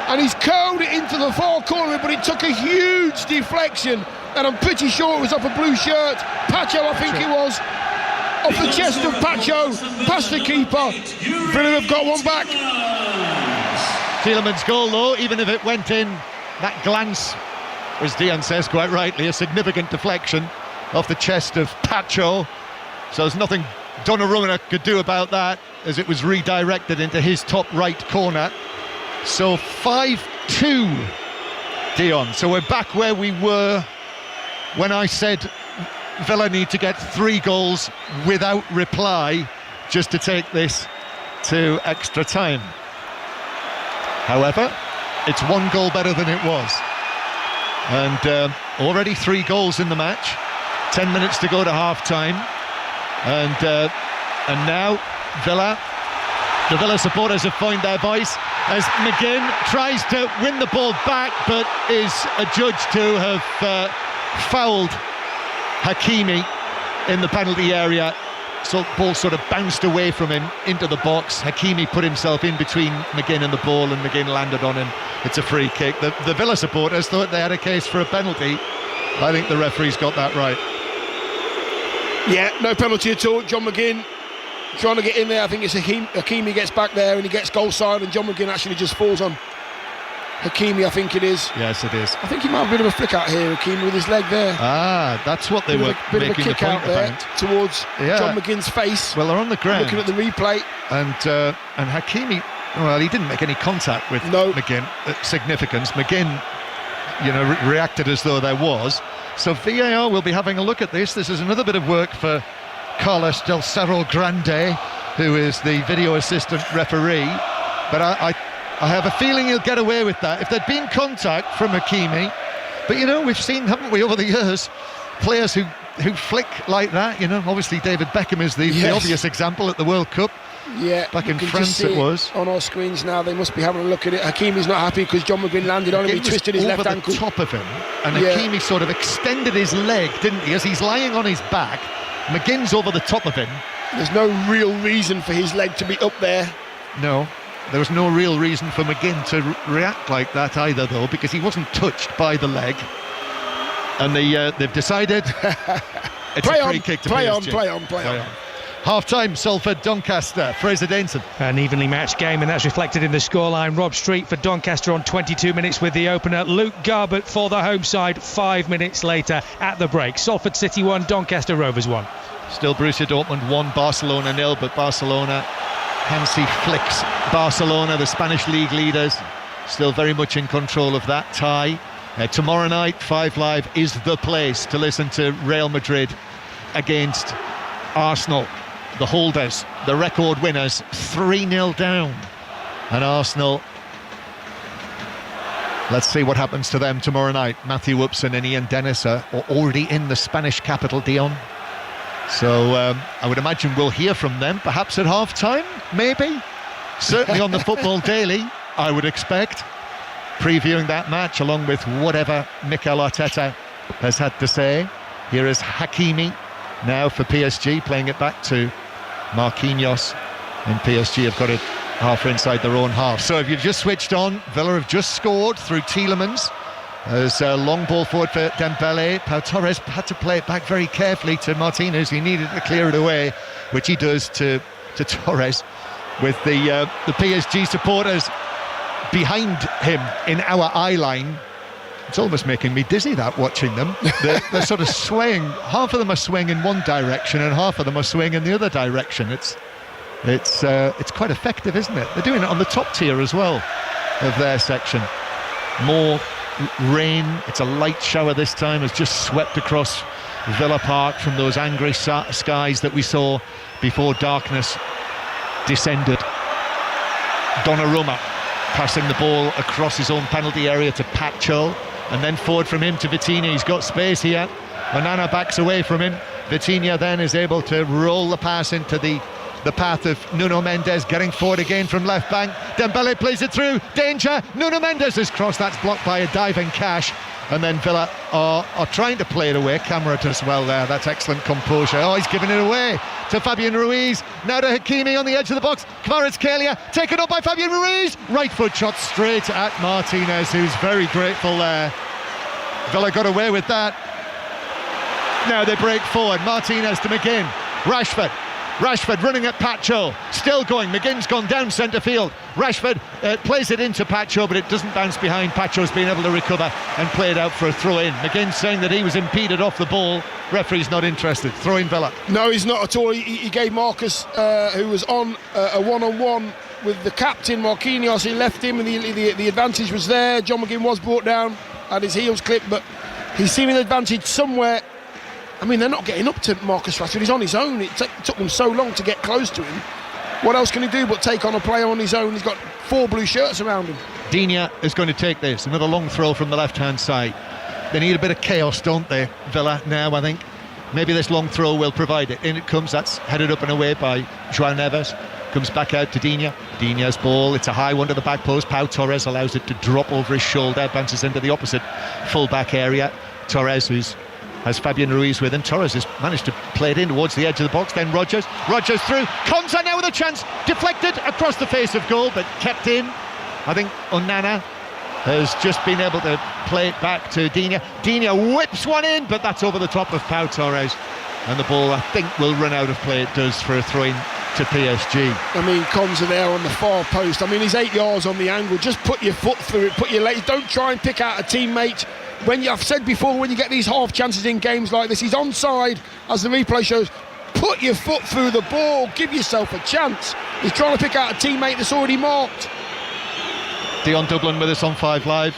and he's curled it into the far corner, but it took a huge deflection, and I'm pretty sure it was off a blue shirt. Pacho, I think it was, off the chest of Pacho, past the keeper. Villa have got one back. Tielemans' goal, though, even if it went in, that glance, as Dion says quite rightly, a significant deflection off the chest of Pacho. So there's nothing Donnarumma could do about that, as it was redirected into his top right corner. So 5-2, Dion. So we're back where we were when I said Villa need to get 3 goals without reply just to take this to extra time. However, it's 1 goal better than it was. And already 3 goals in the match, 10 minutes to go to half-time. And now the Villa supporters have found their voice as McGinn tries to win the ball back, but is adjudged to have fouled Hakimi in the penalty area. So the ball sort of bounced away from him into the box. Hakimi put himself in between McGinn and the ball, and McGinn landed on him. It's a free kick. The Villa supporters thought they had a case for a penalty. I think the referee's got that right. Yeah, no penalty at all. John McGinn trying to get in there. I think it's Hakimi gets back there and he gets goal side, and John McGinn actually just falls on Hakimi, I think it is. Yes, it is. I think he might have a bit of a flick out here, Hakimi, with his leg there. Ah, that's what they were bit making of a kick the point out there about. towards John McGinn's face. Well, they're on the ground. Looking at the replay. And Hakimi, well, he didn't make any contact with McGinn at significance. McGinn, reacted as though there was. So VAR will be having a look at this. This is another bit of work for Carlos Del Cerro Grande, who is the video assistant referee. But I have a feeling he'll get away with that. If there'd been contact from Hakimi, but we've seen, haven't we, over the years, players who flick like that. Obviously David Beckham is the obvious example at the World Cup. Yeah, back in France it was. On our screens now, they must be having a look at it. Hakimi's not happy because John McGinn landed on him. He twisted his left ankle. Over the top of him, and Hakimi sort of extended his leg, didn't he? As he's lying on his back, McGinn's over the top of him. There's no real reason for his leg to be up there. No, there was no real reason for McGinn to react like that either, though, because he wasn't touched by the leg. And they've decided it's a free kick to PSG. Play on. Half-time, Salford, Doncaster, Fraser Dainton. An evenly matched game, and that's reflected in the scoreline. Rob Street for Doncaster on 22 minutes with the opener. Luke Garbett for the home side 5 minutes later at the break. Salford City 1, Doncaster Rovers 1. Still Borussia Dortmund 1, Barcelona 0, but Barcelona, Hansi flicks Barcelona, the Spanish league leaders, still very much in control of that tie. Tomorrow night, 5 Live is the place to listen to Real Madrid against Arsenal. The holders, the record winners, 3-0 down. And Arsenal, let's see what happens to them tomorrow night. Matthew Upson and Ian Dennis are already in the Spanish capital, Dion. So I would imagine we'll hear from them, perhaps at half-time, maybe. Certainly on the Football Daily, I would expect. Previewing that match along with whatever Mikel Arteta has had to say. Here is Hakimi now for PSG, playing it back to Marquinhos, and PSG have got it half inside their own half. So if you've just switched on, Villa have just scored through Tielemans. There's a long ball forward for Dembele. Pau Torres had to play it back very carefully to Martinez. He needed to clear it away, which he does to Torres, with the PSG supporters behind him in our eye line. It's almost making me dizzy, that, watching them. They're sort of swaying. Half of them are swaying in one direction and half of them are swaying in the other direction. It's quite effective, isn't it? They're doing it on the top tier as well of their section. More rain. It's a light shower this time, has just swept across Villa Park from those angry skies that we saw before darkness descended. Donnarumma passing the ball across his own penalty area to Pacho. and then forward from him to Vitinha. He's got space here. Onana backs away from him. Vitinha then is able to roll the pass into the path of Nuno Mendes, getting forward again from left bank. Dembele plays it through, danger. Nuno Mendes has crossed, that's blocked by a diving Cash. And then Villa are trying to play it away. Camara does well there, that's excellent composure. Oh, he's giving it away to Fabian Ruiz. Now to Hakimi on the edge of the box. Kvaratskhelia taken up by Fabian Ruiz. Right foot shot straight at Martinez, who's very grateful there. Villa got away with that. Now they break forward. Martinez to McGinn. Rashford running at Pacho, still going. McGinn's gone down centre field. Rashford plays it into Pacho, but it doesn't bounce behind. Pacho's been able to recover and play it out for a throw-in. McGinn saying that he was impeded off the ball. Referee's not interested. Throw-in Villa. No, he's not at all. He gave Marcus, who was on a one-on-one with the captain, Marquinhos. He left him, and the advantage was there. John McGinn was brought down, had his heels clipped, but he's seen an advantage somewhere. I mean, they're not getting up to Marcus Rashford. He's on his own. It took them so long to get close to him. What else can he do but take on a player on his own? He's got 4 blue shirts around him. Digne is going to take this. Another long throw from the left-hand side. They need a bit of chaos, don't they, Villa, now, I think. Maybe this long throw will provide it. In it comes. That's headed up and away by João Neves. Comes back out to Digne. Digne's ball. It's a high one to the back post. Pau Torres allows it to drop over his shoulder. Bounces into the opposite full-back area. Torres, has Fabian Ruiz with him. Torres has managed to play it in towards the edge of the box. Then Rogers through. Konsa now with a chance. Deflected across the face of goal, but kept in. I think Onana has just been able to play it back to Digne. Digne whips one in, but that's over the top of Pau Torres. And the ball, I think, will run out of play. It does, for a throw-in to PSG. I mean, Konsa there on the far post. I mean, he's 8 yards on the angle. Just put your foot through it, put your legs. Don't try and pick out a teammate. I've said before, when you get these half chances in games like this, he's onside, as the replay shows. Put your foot through the ball, give yourself a chance. He's trying to pick out a teammate that's already marked. Dion Dublin with us on 5 Live.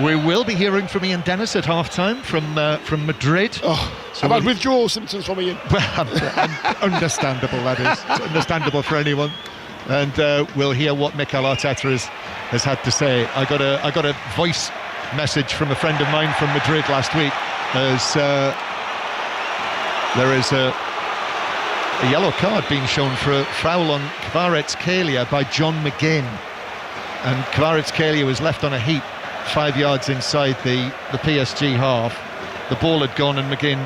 We will be hearing from Ian Dennis at half-time from Madrid. Oh, so I've had withdrawal symptoms from Ian. Understandable, that is. It's understandable for anyone. And we'll hear what Mikel Arteta has had to say. I got a voice message from a friend of mine from Madrid last week, as there is a yellow card being shown for a foul on Kvaratskhelia by John McGinn, and Kvaratskhelia was left on a heap 5 yards inside the PSG half. The ball had gone, and McGinn,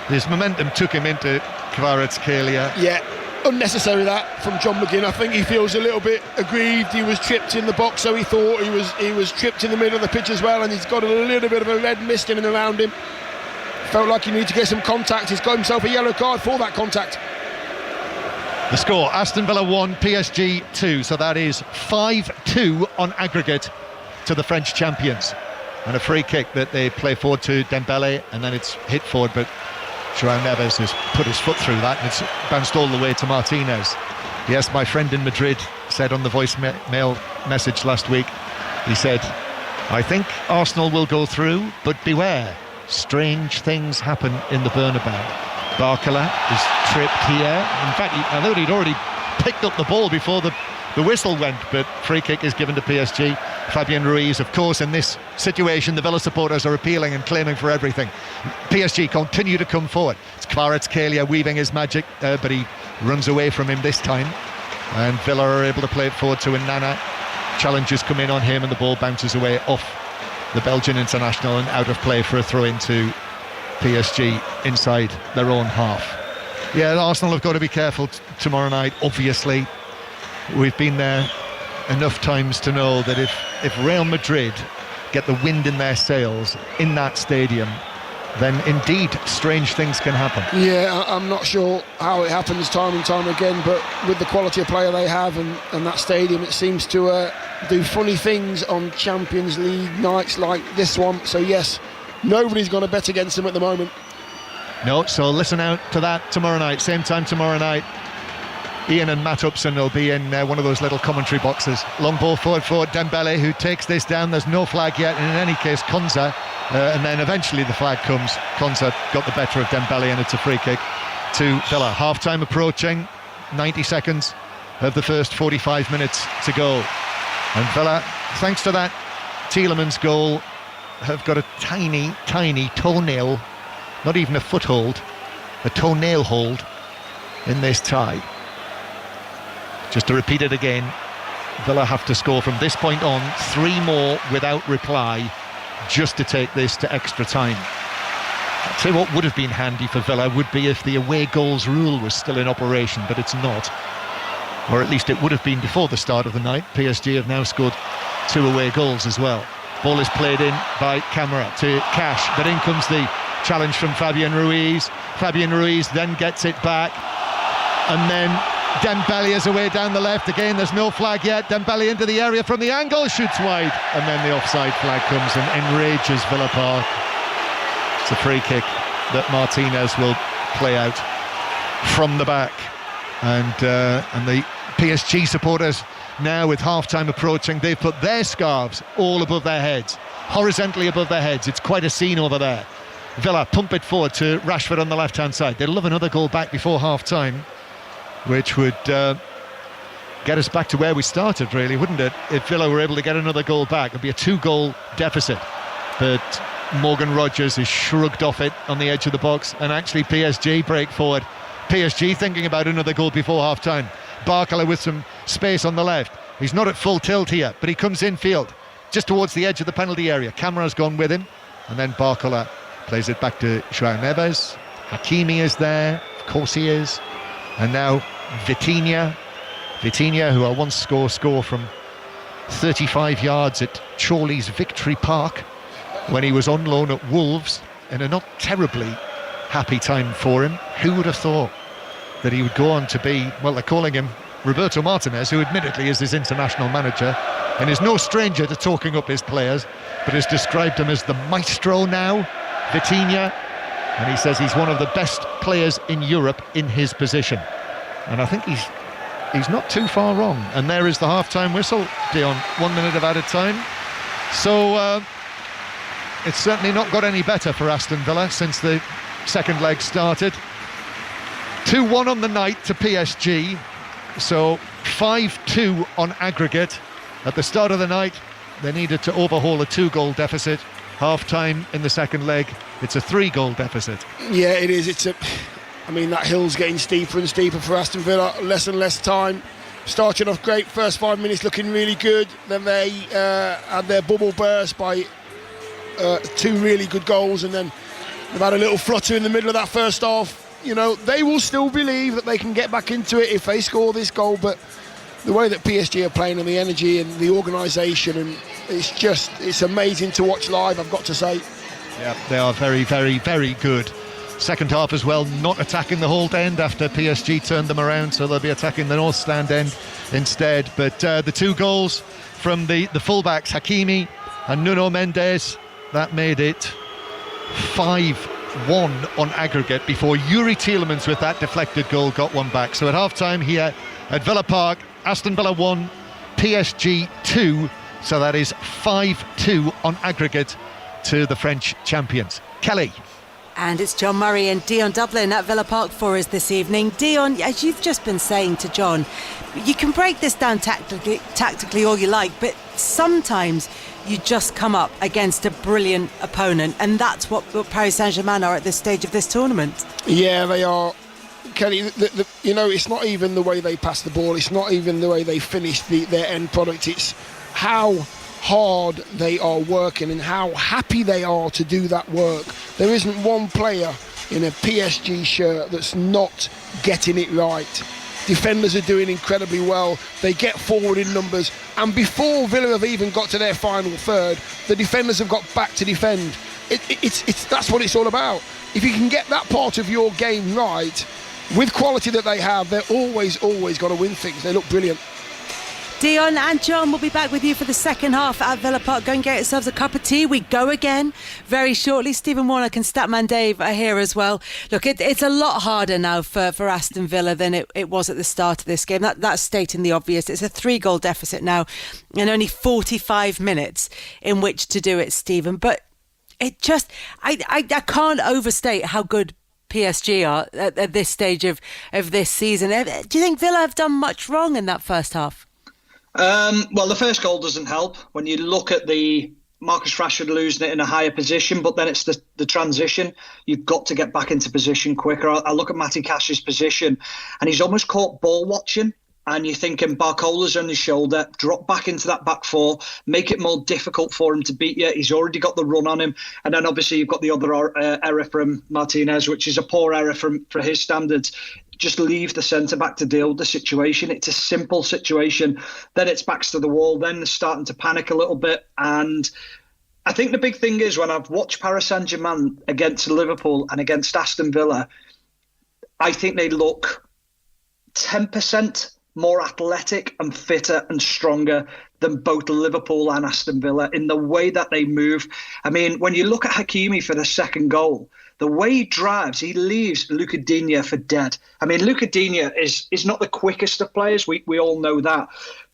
his momentum took him into Kvaratskhelia. Yeah, unnecessary that from John McGinn. I think he feels a little bit aggrieved. He was tripped in the box, so he thought he was tripped in the middle of the pitch as well, and he's got a little bit of a red mist in and around him. Felt like he needed to get some contact. He's got himself a yellow card for that contact. The score: Aston Villa 1, PSG 2. So that is 5-2 on aggregate to the French champions. And a free kick that they play forward to Dembele, and then it's hit forward, but João Neves has put his foot through that, and it's bounced all the way to Martinez. Yes, my friend in Madrid said on the voicemail message last week, he said, I think Arsenal will go through, but beware, strange things happen in the Bernabeu. Barcola is tripped here. In fact, I thought he'd already picked up the ball before the whistle went, but free kick is given to PSG. Fabian Ruiz, of course, in this situation, the Villa supporters are appealing and claiming for everything. PSG continue to come forward. It's Kvaratskhelia weaving his magic, but he runs away from him this time. And Villa are able to play it forward to Onana. Challenges come in on him, and the ball bounces away off the Belgian international and out of play for a throw into PSG inside their own half. Yeah, Arsenal have got to be careful tomorrow night, obviously. We've been there enough times to know that if Real Madrid get the wind in their sails in that stadium, then indeed strange things can happen. Yeah, I'm not sure how it happens time and time again, but with the quality of player they have and that stadium, it seems to do funny things on Champions League nights like this one. So yes, nobody's going to bet against them at the moment. No, so listen out to that tomorrow night, same time tomorrow night. Ian and Matt Upson will be in one of those little commentary boxes. Long ball forward for Dembele, who takes this down. There's no flag yet, and in any case Konsa, and then eventually the flag comes. Konsa got the better of Dembele, and it's a free kick to Villa. Half-time approaching, 90 seconds of the first 45 minutes to go. And Villa, thanks to that Tielemans goal, have got a tiny, tiny toenail, not even a foothold, a toenail hold in this tie. Just to repeat it again, Villa have to score from this point on 3 more without reply just to take this to extra time. I'll tell you what would have been handy for Villa would be if the away goals rule was still in operation, but it's not. Or at least it would have been before the start of the night. PSG have now scored 2 away goals as well. Ball is played in by Camara to Cash, but in comes the challenge from Fabian Ruiz. Fabian Ruiz then gets it back, and then Dembele is away down the left. Again, there's no flag yet. Dembele into the area from the angle, shoots wide, and then the offside flag comes and enrages Villa Park. It's a free kick that Martinez will play out from the back, and the PSG supporters now, with half-time approaching, they've put their scarves all above their heads, horizontally above their heads. It's quite a scene over there. Villa pump it forward to Rashford on the left-hand side. They'd love another goal back before half-time, which would get us back to where we started, really, wouldn't it? If Villa were able to get another goal back, it'd be a 2-goal deficit. But Morgan Rogers is shrugged off it on the edge of the box, and actually PSG break forward. PSG thinking about another goal before half-time. Barcola with some space on the left. He's not at full tilt here, but he comes infield, just towards the edge of the penalty area. Camara's gone with him, and then Barcola plays it back to João Neves. Hakimi is there, of course he is. And now Vitinha, who I once score from 35 yards at Chorley's Victory Park when he was on loan at Wolves, in a not terribly happy time for him. Who would have thought that he would go on to be, well, they're calling him Roberto Martinez, who admittedly is his international manager and is no stranger to talking up his players, but has described him as the maestro now, Vitinha, and he says he's one of the best players in Europe in his position. And I think he's not too far wrong. And there is the half-time whistle, Dion. 1 minute of added time. So it's certainly not got any better for Aston Villa since the second leg started. 2-1 on the night to PSG, so 5-2 on aggregate. At the start of the night, they needed to overhaul a 2-goal deficit. Half-time in the second leg, it's a 3-goal deficit. Yeah, it is. I mean, that hill's getting steeper and steeper for Aston Villa. Less and less time. Starting off great, first 5 minutes looking really good. Then they had their bubble burst by 2 really good goals, and then they've had a little flutter in the middle of that first half. You know, they will still believe that they can get back into it if they score this goal, but the way that PSG are playing and the energy and the organisation, and it's amazing to watch live, I've got to say. Yeah, they are very, very, very good. Second half as well, not attacking the Holt end after PSG turned them around, so they'll be attacking the North Stand end instead. But the 2 goals from the fullbacks, Hakimi and Nuno Mendes, that made it 5-1 on aggregate before Yuri Tielemans with that deflected goal got one back. So at half-time here at Villa Park, Aston Villa 1, PSG 2, so that is 5-2 on aggregate to the French champions. Kelly. And it's John Murray and Dion Dublin at Villa Park for us this evening. Dion, as you've just been saying to John, you can break this down tactically all you like, but sometimes you just come up against a brilliant opponent, and that's what Paris Saint-Germain are at this stage of this tournament. Yeah, they are. Kelly, you know, it's not even the way they pass the ball, it's not even the way they finish their end product, it's how hard they are working and how happy they are to do that work. There isn't one player in a PSG shirt that's not getting it right. Defenders are doing incredibly well. They get forward in numbers, and before Villa have even got to their final third, the defenders have got back to defend. That's what it's all about. If you can get that part of your game right, with quality that they have, they're always going to win things. They look brilliant. Dion and John will be back with you for the second half at Villa Park. Go and get yourselves a cup of tea. We go again very shortly. Stephen Warnock and Statman Dave are here as well. Look, it's a lot harder now for Aston Villa than it was at the start of this game. That's stating the obvious. It's a 3-goal deficit now and only 45 minutes in which to do it, Stephen. But it just, I can't overstate how good PSG are at this stage of this season. Do you think Villa have done much wrong in that first half? Well, the first goal doesn't help. When you look at the Marcus Rashford losing it in a higher position, but then it's the transition. You've got to get back into position quicker. I look at Matty Cash's position, and he's almost caught ball watching. And you're thinking Barcola's on his shoulder, drop back into that back four, make it more difficult for him to beat you. He's already got the run on him. And then obviously you've got the other error from Martinez, which is a poor error for his standards. Just leave the centre-back to deal with the situation. It's a simple situation. Then it's backs to the wall. Then they're starting to panic a little bit. And I think the big thing is when I've watched Paris Saint-Germain against Liverpool and against Aston Villa, I think they look 10% more athletic and fitter and stronger than both Liverpool and Aston Villa in the way that they move. I mean, when you look at Hakimi for the second goal, the way he drives, he leaves Luca Digne for dead. I mean, Luca Digne is not the quickest of players. We all know that.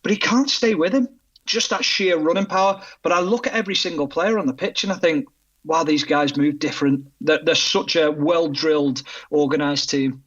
But he can't stay with him. Just that sheer running power. But I look at every single player on the pitch and I think, wow, these guys move different. They're such a well-drilled, organised team.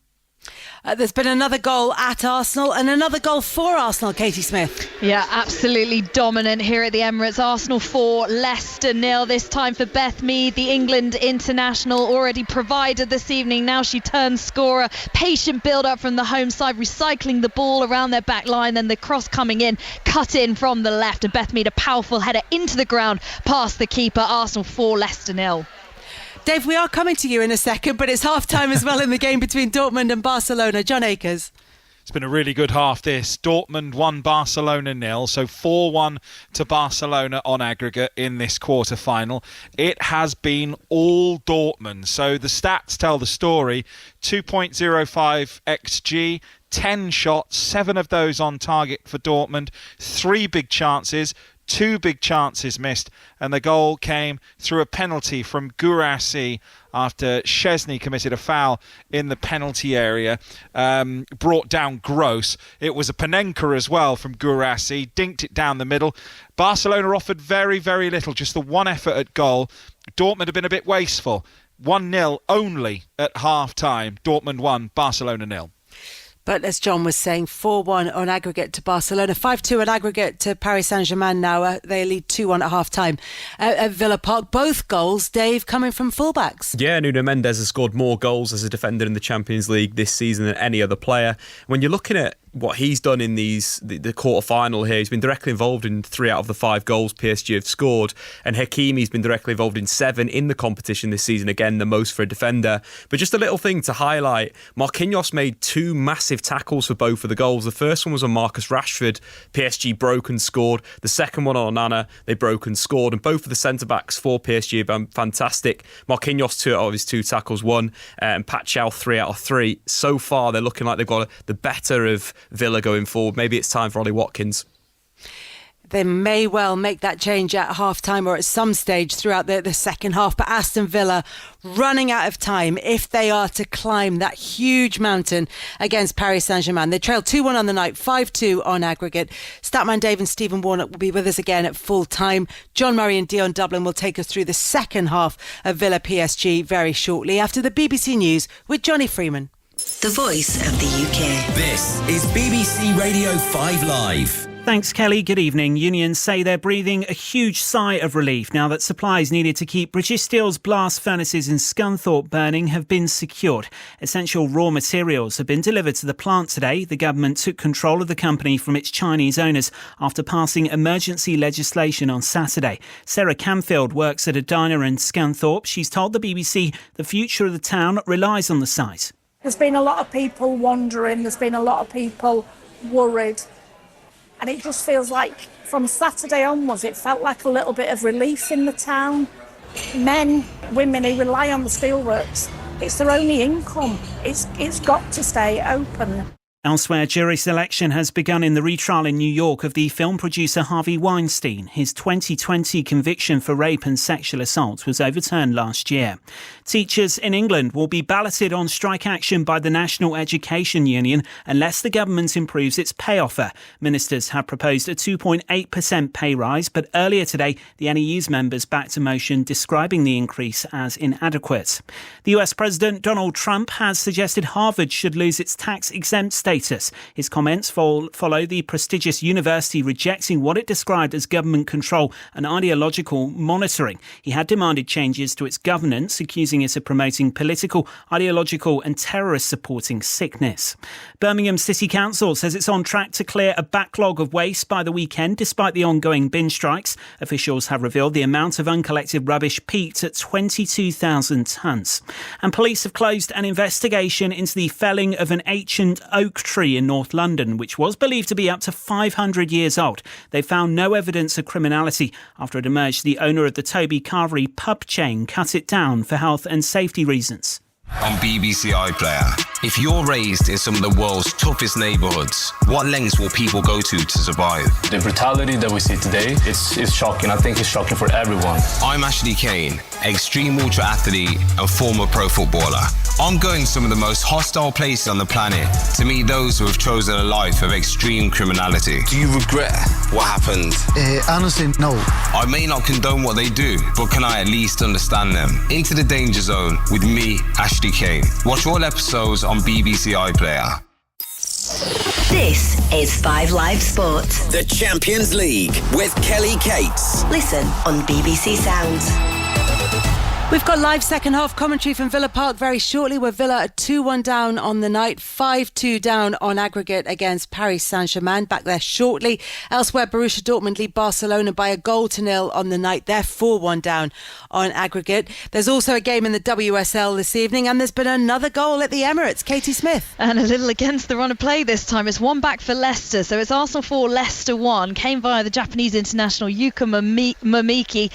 There's been another goal at Arsenal and another goal for Arsenal, Katie Smith. Yeah, absolutely dominant here at the Emirates. Arsenal 4, Leicester 0. This time for Beth Mead, the England international, already provided this evening. Now she turns scorer. Patient build-up from the home side, recycling the ball around their back line. Then the cross coming in, cut in from the left. And Beth Mead, a powerful header into the ground past the keeper. Arsenal 4, Leicester 0. Dave, we are coming to you in a second, but it's half-time as well in the game between Dortmund and Barcelona. John Akers. It's been a really good half this. Dortmund 1, Barcelona 0, so 4-1 to Barcelona on aggregate in this quarter-final. It has been all Dortmund, so the stats tell the story. 2.05 XG, 10 shots, 7 of those on target for Dortmund, 3 big chances, 2 big chances missed, and the goal came through a penalty from Guirassy after Szczesny committed a foul in the penalty area, brought down Gross. It was a Panenka as well from Guirassy, dinked it down the middle. Barcelona offered very, very little, just the one effort at goal. Dortmund have been a bit wasteful. 1-0 only at half-time. Dortmund 1, Barcelona 0. But as John was saying, 4-1 on aggregate to Barcelona, 5-2 on aggregate to Paris Saint-Germain now. They lead 2-1 at half-time at Villa Park. Both goals, Dave, coming from fullbacks. Yeah, Nuno Mendes has scored more goals as a defender in the Champions League this season than any other player. When you're looking at what he's done in the quarter-final here, he's been directly involved in 3 out of the 5 goals PSG have scored, and Hakimi's been directly involved in 7 in the competition this season, again the most for a defender. But just a little thing to highlight, Marquinhos made 2 massive tackles for both of the goals. The first one was on Marcus Rashford, PSG broke and scored. The second one on Onana, they broke and scored, and both of the centre-backs for PSG have been fantastic. Marquinhos 2 out of his 2 tackles won, and Pachal 3 out of 3. So far they're looking like they've got the better of Villa going forward. Maybe it's time for Ollie Watkins. They may well make that change at half-time or at some stage throughout the second half. But Aston Villa running out of time if they are to climb that huge mountain against Paris Saint-Germain. They trail 2-1 on the night, 5-2 on aggregate. Statman Dave and Stephen Warnock will be with us again at full time. John Murray and Dion Dublin will take us through the second half of Villa PSG very shortly after the BBC News with Johnny Freeman. The voice of the UK. This is BBC Radio 5 Live. Thanks, Kelly. Good evening. Unions say they're breathing a huge sigh of relief now that supplies needed to keep British Steel's blast furnaces in Scunthorpe burning have been secured. Essential raw materials have been delivered to the plant today. The government took control of the company from its Chinese owners after passing emergency legislation on Saturday. Sarah Camfield works at a diner in Scunthorpe. She's told the BBC the future of the town relies on the site. There's been a lot of people wondering, there's been a lot of people worried. And it just feels like from Saturday onwards, it felt like a little bit of relief in the town. Men, women who rely on the steelworks, it's their only income. It's got to stay open. Elsewhere, jury selection has begun in the retrial in New York of the film producer Harvey Weinstein. His 2020 conviction for rape and sexual assault was overturned last year. Teachers in England will be balloted on strike action by the National Education Union unless the government improves its pay offer. Ministers have proposed a 2.8% pay rise, but earlier today, the NEU's members backed a motion describing the increase as inadequate. The US President Donald Trump has suggested Harvard should lose its tax-exempt status status. His comments follow the prestigious university rejecting what it described as government control and ideological monitoring. He had demanded changes to its governance, accusing it of promoting political, ideological and terrorist supporting sickness. Birmingham City Council says it's on track to clear a backlog of waste by the weekend despite the ongoing bin strikes. Officials have revealed the amount of uncollected rubbish peaked at 22,000 tonnes. And police have closed an investigation into the felling of an ancient oak tree in North London, which was believed to be up to 500 years old. They found no evidence of criminality after it emerged the owner of the Toby Carvery pub chain cut it down for health and safety reasons. On BBC iPlayer, if you're raised in some of the world's toughest neighbourhoods, what lengths will people go to survive? The brutality that we see today is shocking. I think it's shocking for everyone. I'm Ashley Kane, extreme ultra athlete and former pro footballer. I'm going to some of the most hostile places on the planet to meet those who have chosen a life of extreme criminality. Do you regret what happened? Honestly, no. I may not condone what they do, but can I at least understand them? Into the Danger Zone with me, Ashley Kane. Watch all episodes on BBC iPlayer. This is 5 Live Sport. The Champions League with Kelly Cates. Listen on BBC Sounds. We've got live second half commentary from Villa Park very shortly, where Villa are 2-1 down on the night, 5-2 down on aggregate against Paris Saint-Germain. Back there shortly. Elsewhere, Borussia Dortmund lead Barcelona by 1-0 on the night. They're 4-1 down on aggregate. There's also a game in the WSL this evening, and there's been another goal at the Emirates. Katie Smith. And a little against the run of play this time. It's one back for Leicester. So it's Arsenal 4, Leicester 1. Came via the Japanese international Yuka Momiki.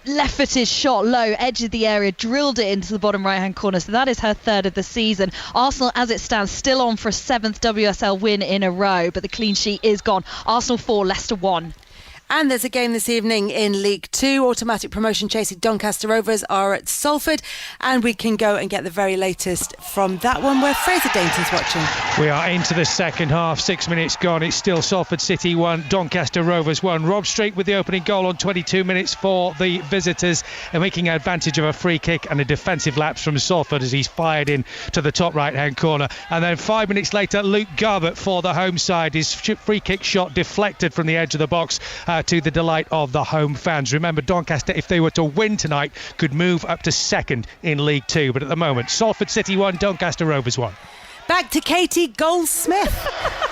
Left-footed shot low, edge of the area, drilled it into the bottom right hand corner, so that is her third of the season. Arsenal, as it stands, still on for a 7th WSL win in a row, but the clean sheet is gone. Arsenal 4, Leicester 1. And there's a game this evening in League 2. Automatic promotion chasing Doncaster Rovers are at Salford, and we can go and get the very latest from that one, where Fraser Dainton's watching. We are into the second half, 6 minutes gone. It's still Salford City 1, Doncaster Rovers 1. Rob Street with the opening goal on 22 minutes for the visitors, and making advantage of a free kick and a defensive lapse from Salford as he's fired in to the top right hand corner. And then 5 minutes later, Luke Garbutt for the home side. His free kick shot deflected from the edge of the box to the delight of the home fans. Remember, Doncaster, if they were to win tonight, could move up to second in League 2. But at the moment, Salford City 1, Doncaster Rovers 1. Back to Katie Goldsmith.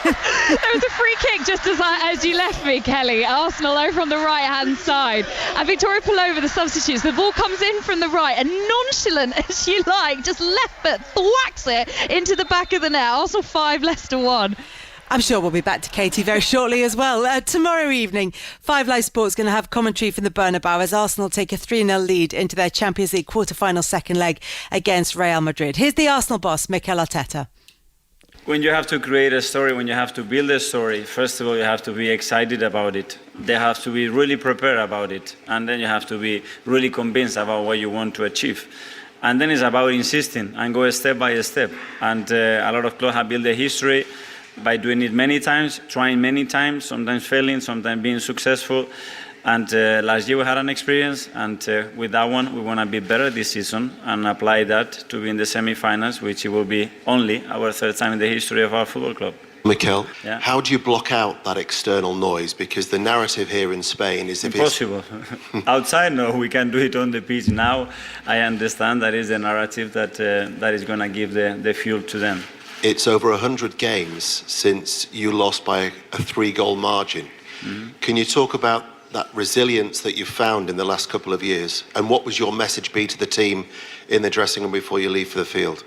There was a free kick just as you left me, Kelly. Arsenal over on the right hand side, and Victoria Pelova, the substitutes. The ball comes in from the right, and nonchalant as you like, just left foot thwacks it into the back of the net. Arsenal 5, Leicester 1. I'm sure we'll be back to Katie very shortly as well. Tomorrow evening, 5 Live Sports going to have commentary from the Bernabeu as Arsenal take a 3-0 lead into their Champions League quarter-final second leg against Real Madrid. Here's the Arsenal boss, Mikel Arteta. When you have to create a story, when you have to build a story, first of all, you have to be excited about it. They have to be really prepared about it. And then you have to be really convinced about what you want to achieve. And then it's about insisting and go step by step. And a lot of clubs have built a history by doing it many times, trying many times, sometimes failing, sometimes being successful. And last year we had an experience, and with that one we want to be better this season and apply that to be in the semi-finals, which it will be only our third time in the history of our football club. Mikel, Yeah. how do you block out that external noise? Because the narrative here in Spain is if Impossible. Outside, no, we can do it on the pitch. Now I understand that is the narrative that is going to give the fuel to them. it's over 100 games since you lost by a 3-goal margin. Mm-hmm. Can you talk about that resilience that you've found in the last couple of years, and what would your message be to the team in the dressing room before you leave for the field?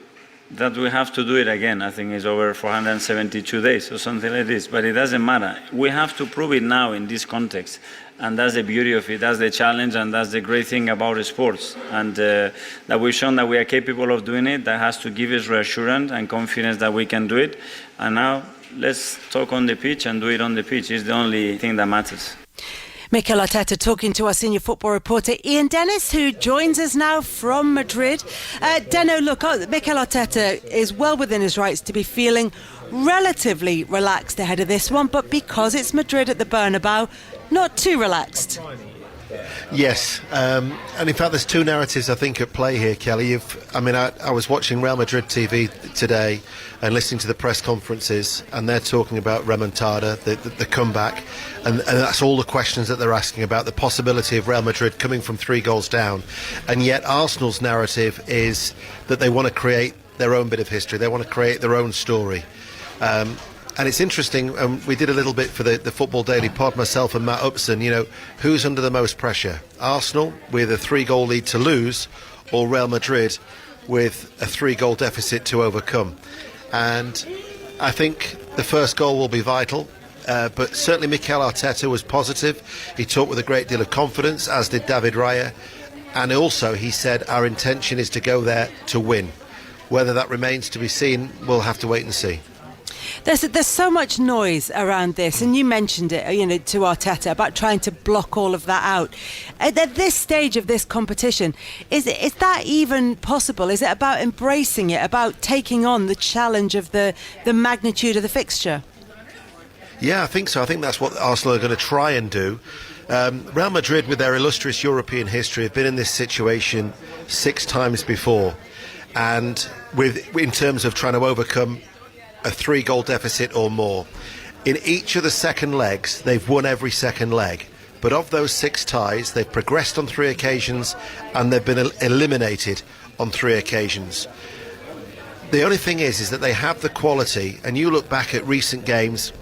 That we have to do it again. I think it's over 472 days or something like this, but it doesn't matter. We have to prove it now in this context, and that's the beauty of it. That's the challenge, and that's the great thing about sports, and that we've shown that we are capable of doing it. That has to give us reassurance and confidence that we can do it. And now let's talk on the pitch and do it on the pitch. It's the only thing that matters. Mikel Arteta talking to our senior football reporter Ian Dennis, who joins us now from Madrid. Deno, look, Mikel Arteta is well within his rights to be feeling relatively relaxed ahead of this one, but because it's Madrid at the Bernabeu, not too relaxed. Yes, and in fact there's two narratives I think at play here, Kelly. I was watching Real Madrid TV today and listening to the press conferences, and they're talking about remontada, the comeback, and that's all the questions that they're asking about the possibility of Real Madrid coming from 3 goals down. And yet Arsenal's narrative is that they want to create their own bit of history, they want to create their own story. And it's interesting, we did a little bit for the Football Daily Pod, myself and Matt Upson, who's under the most pressure? Arsenal with a 3-goal lead to lose, or Real Madrid with a 3-goal deficit to overcome? And I think the first goal will be vital, but certainly Mikel Arteta was positive. He talked with a great deal of confidence, as did David Raya, and also he said our intention is to go there to win. Whether that remains to be seen, we'll have to wait and see. There's so much noise around this, and you mentioned it, to Arteta about trying to block all of that out. At this stage of this competition, is that even possible? Is it about embracing it, about taking on the challenge of the magnitude of the fixture? Yeah, I think so. I think that's what Arsenal are going to try and do. Real Madrid, with their illustrious European history, have been in this situation 6 times before, and in terms of trying to overcome a 3-goal deficit or more. In each of the second legs, they've won every second leg. But of those 6 ties, they've progressed on 3 occasions and they've been eliminated on 3 occasions. The only thing is that they have the quality, and you look back at recent games,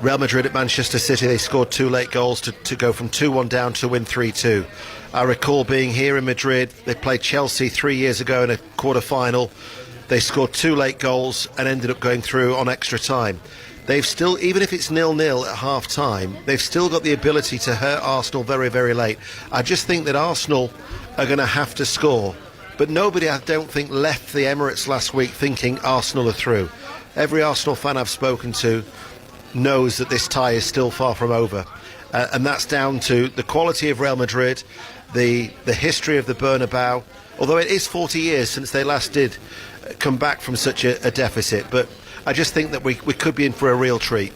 Real Madrid at Manchester City, they scored 2 late goals to go from 2-1 down to win 3-2. I recall being here in Madrid, they played Chelsea 3 years ago in a quarter-final. They scored 2 late goals and ended up going through on extra time. They've still, even if it's 0-0 at half time, they've still got the ability to hurt Arsenal very, very late. I just think that Arsenal are going to have to score. But nobody, I don't think, left the Emirates last week thinking Arsenal are through. Every Arsenal fan I've spoken to knows that this tie is still far from over. And that's down to the quality of Real Madrid, the history of the Bernabeu, although it is 40 years since they last did come back from such a deficit. But I just think that we could be in for a real treat.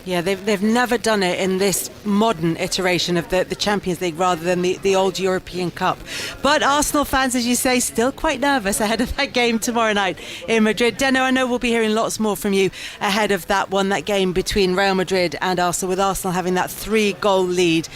Yeah, they've never done it in this modern iteration of the Champions League rather than the old European Cup. But Arsenal fans, as you say, still quite nervous ahead of that game tomorrow night in Madrid. Deno, I know we'll be hearing lots more from you ahead of that game between Real Madrid and Arsenal, with Arsenal having that 3-goal lead.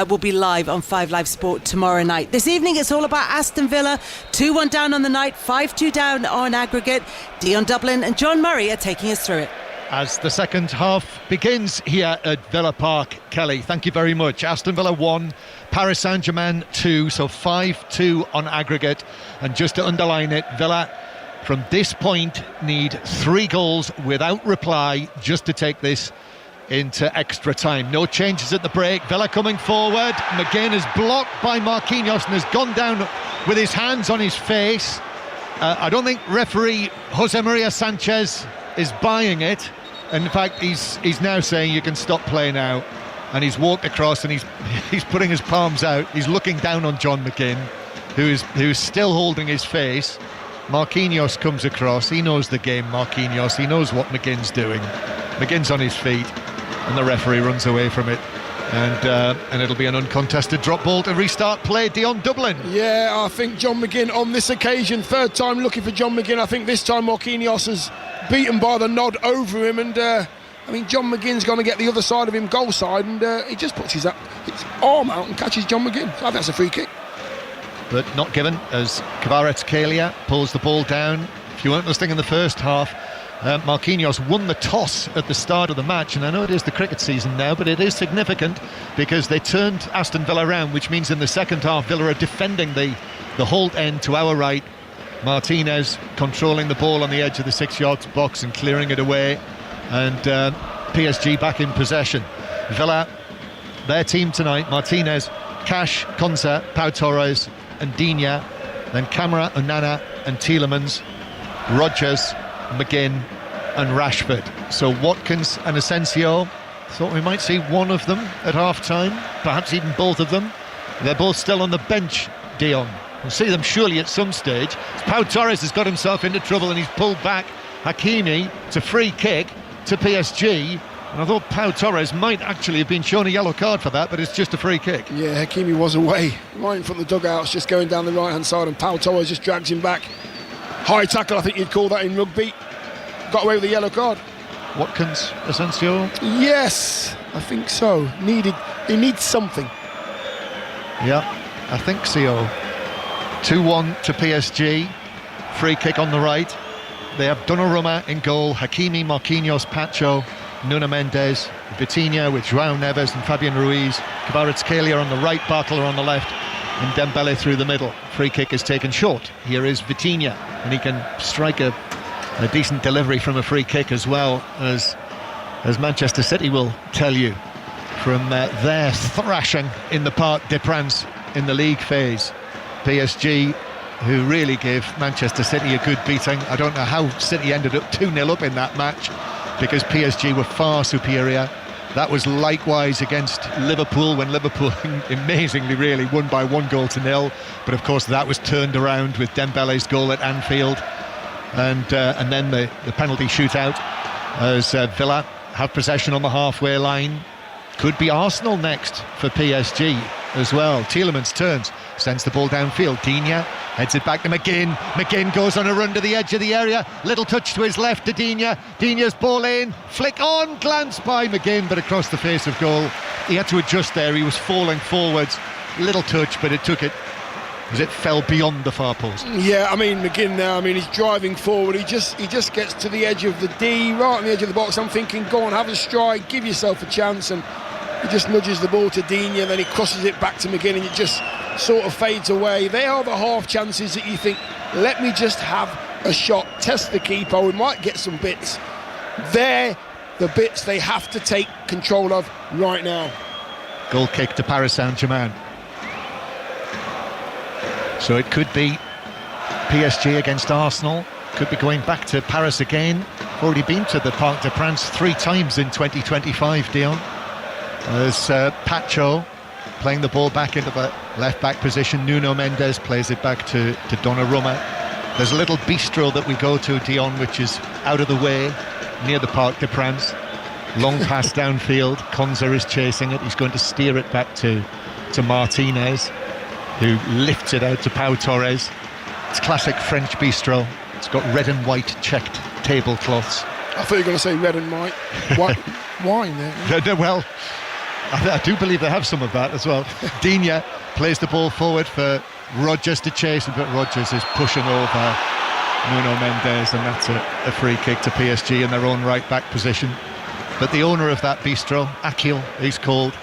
Will be live on 5 Live Sport tomorrow night. This evening it's all about Aston Villa, 2-1 down on the night, 5-2 down on aggregate. Dion Dublin and John Murray are taking us through it. As the second half begins here at Villa Park, Kelly, thank you very much. Aston Villa 1, Paris Saint-Germain 2, so 5-2 on aggregate. And just to underline it, Villa from this point need 3 goals without reply just to take this into extra time. No changes at the break. Villa coming forward. McGinn is blocked by Marquinhos and has gone down with his hands on his face. I don't think referee Jose Maria Sanchez is buying it. In fact, he's now saying you can stop play now, and he's walked across and he's putting his palms out. He's looking down on John McGinn, who is still holding his face. Marquinhos comes across. He knows the game, Marquinhos. He knows what McGinn's doing. McGinn's on his feet, and the referee runs away from it. And it'll be an uncontested drop ball to restart play. Dion Dublin. Yeah, I think John McGinn on this occasion, 3rd time looking for John McGinn. I think this time Marquinhos has beaten by the nod over him, and John McGinn's going to get the other side of him, goal side, and he just puts his arm out and catches John McGinn. I think that's a free kick. But not given, as Kvaratskhelia pulls the ball down. If you weren't listening in the first half, Marquinhos won the toss at the start of the match, and I know it is the cricket season now, but it is significant because they turned Aston Villa around, which means in the second half Villa are defending the Holt end to our right. Martinez controlling the ball on the edge of the 6-yard box and clearing it away, and PSG back in possession. Villa, their team tonight: Martinez, Cash, Konsa, Pau Torres and Digne, then Camara, Onana and Tielemans, Rodgers, McGinn and Rashford. So Watkins and Asensio, thought we might see one of them at half-time, perhaps even both of them. They're both still on the bench, Dion. We'll see them surely at some stage. Pau Torres has got himself into trouble and he's pulled back Hakimi. It's a free kick to PSG. And I thought Pau Torres might actually have been shown a yellow card for that, but it's just a free kick. Yeah, Hakimi was away, right in front of the dugouts, just going down the right-hand side, and Pau Torres just drags him back. High tackle, I think you'd call that in rugby. Got away with a yellow card. Watkins, Asensio? Yes, I think so. He needs something. Yeah, I think so. 2-1 to PSG. Free kick on the right. They have Donnarumma in goal, Hakimi, Marquinhos, Pacho, Nuno Mendes, Vitinha with João Neves and Fabian Ruiz, Kvaratskhelia on the right, Bartolo on the left, and Dembele through the middle. Free kick is taken short. Here is Vitinha, and he can strike a decent delivery from a free kick, as well as Manchester City will tell you, from their thrashing in the Parc des Princes in the league phase. PSG, who really gave Manchester City a good beating. I don't know how City ended up 2-0 up in that match, because PSG were far superior. That was likewise against Liverpool, when Liverpool amazingly really won by 1-0. But of course that was turned around with Dembele's goal at Anfield, and then the penalty shootout, as Villa have possession on the halfway line. Could be Arsenal next for PSG as well. Tielemans turns, sends the ball downfield. Digne heads it back to McGinn. McGinn goes on a run to the edge of the area. Little touch to his left to Digne. Digne's ball in, flick on, glance by McGinn, but across the face of goal. He had to adjust there. He was falling forwards. Little touch, but it took it as it fell beyond the far post. Yeah, I mean, McGinn now, he's driving forward. He just gets to the edge of the D, right on the edge of the box. I'm thinking, go on, have a strike, give yourself a chance, and he just nudges the ball to Digne, and then he crosses it back to McGinn, and it just sort of fades away. They are the half chances that you think, let me just have a shot, test the keeper, we might get some bits. They're the bits they have to take control of right now. Goal kick to Paris Saint-Germain. So it could be PSG against Arsenal. Could be going back to Paris again. Already been to the Parc des Princes 3 times in 2025, Dion. As Pacho playing the ball back into the left-back position. Nuno Mendes plays it back to Donnarumma. There's a little bistro that we go to, Dion, which is out of the way, near the Parc des Princes. Long pass downfield. Konza is chasing it. He's going to steer it back to Martinez, who lifts it out to Pau Torres. It's classic French bistro. It's got red and white checked tablecloths. I thought you were going to say red and white. Wine there. No, well, I do believe they have some of that as well. Digne plays the ball forward for Rodgers to chase, but Rodgers is pushing over Nuno Mendes, and that's a free kick to PSG in their own right back position. But the owner of that bistro, Akil, he's called,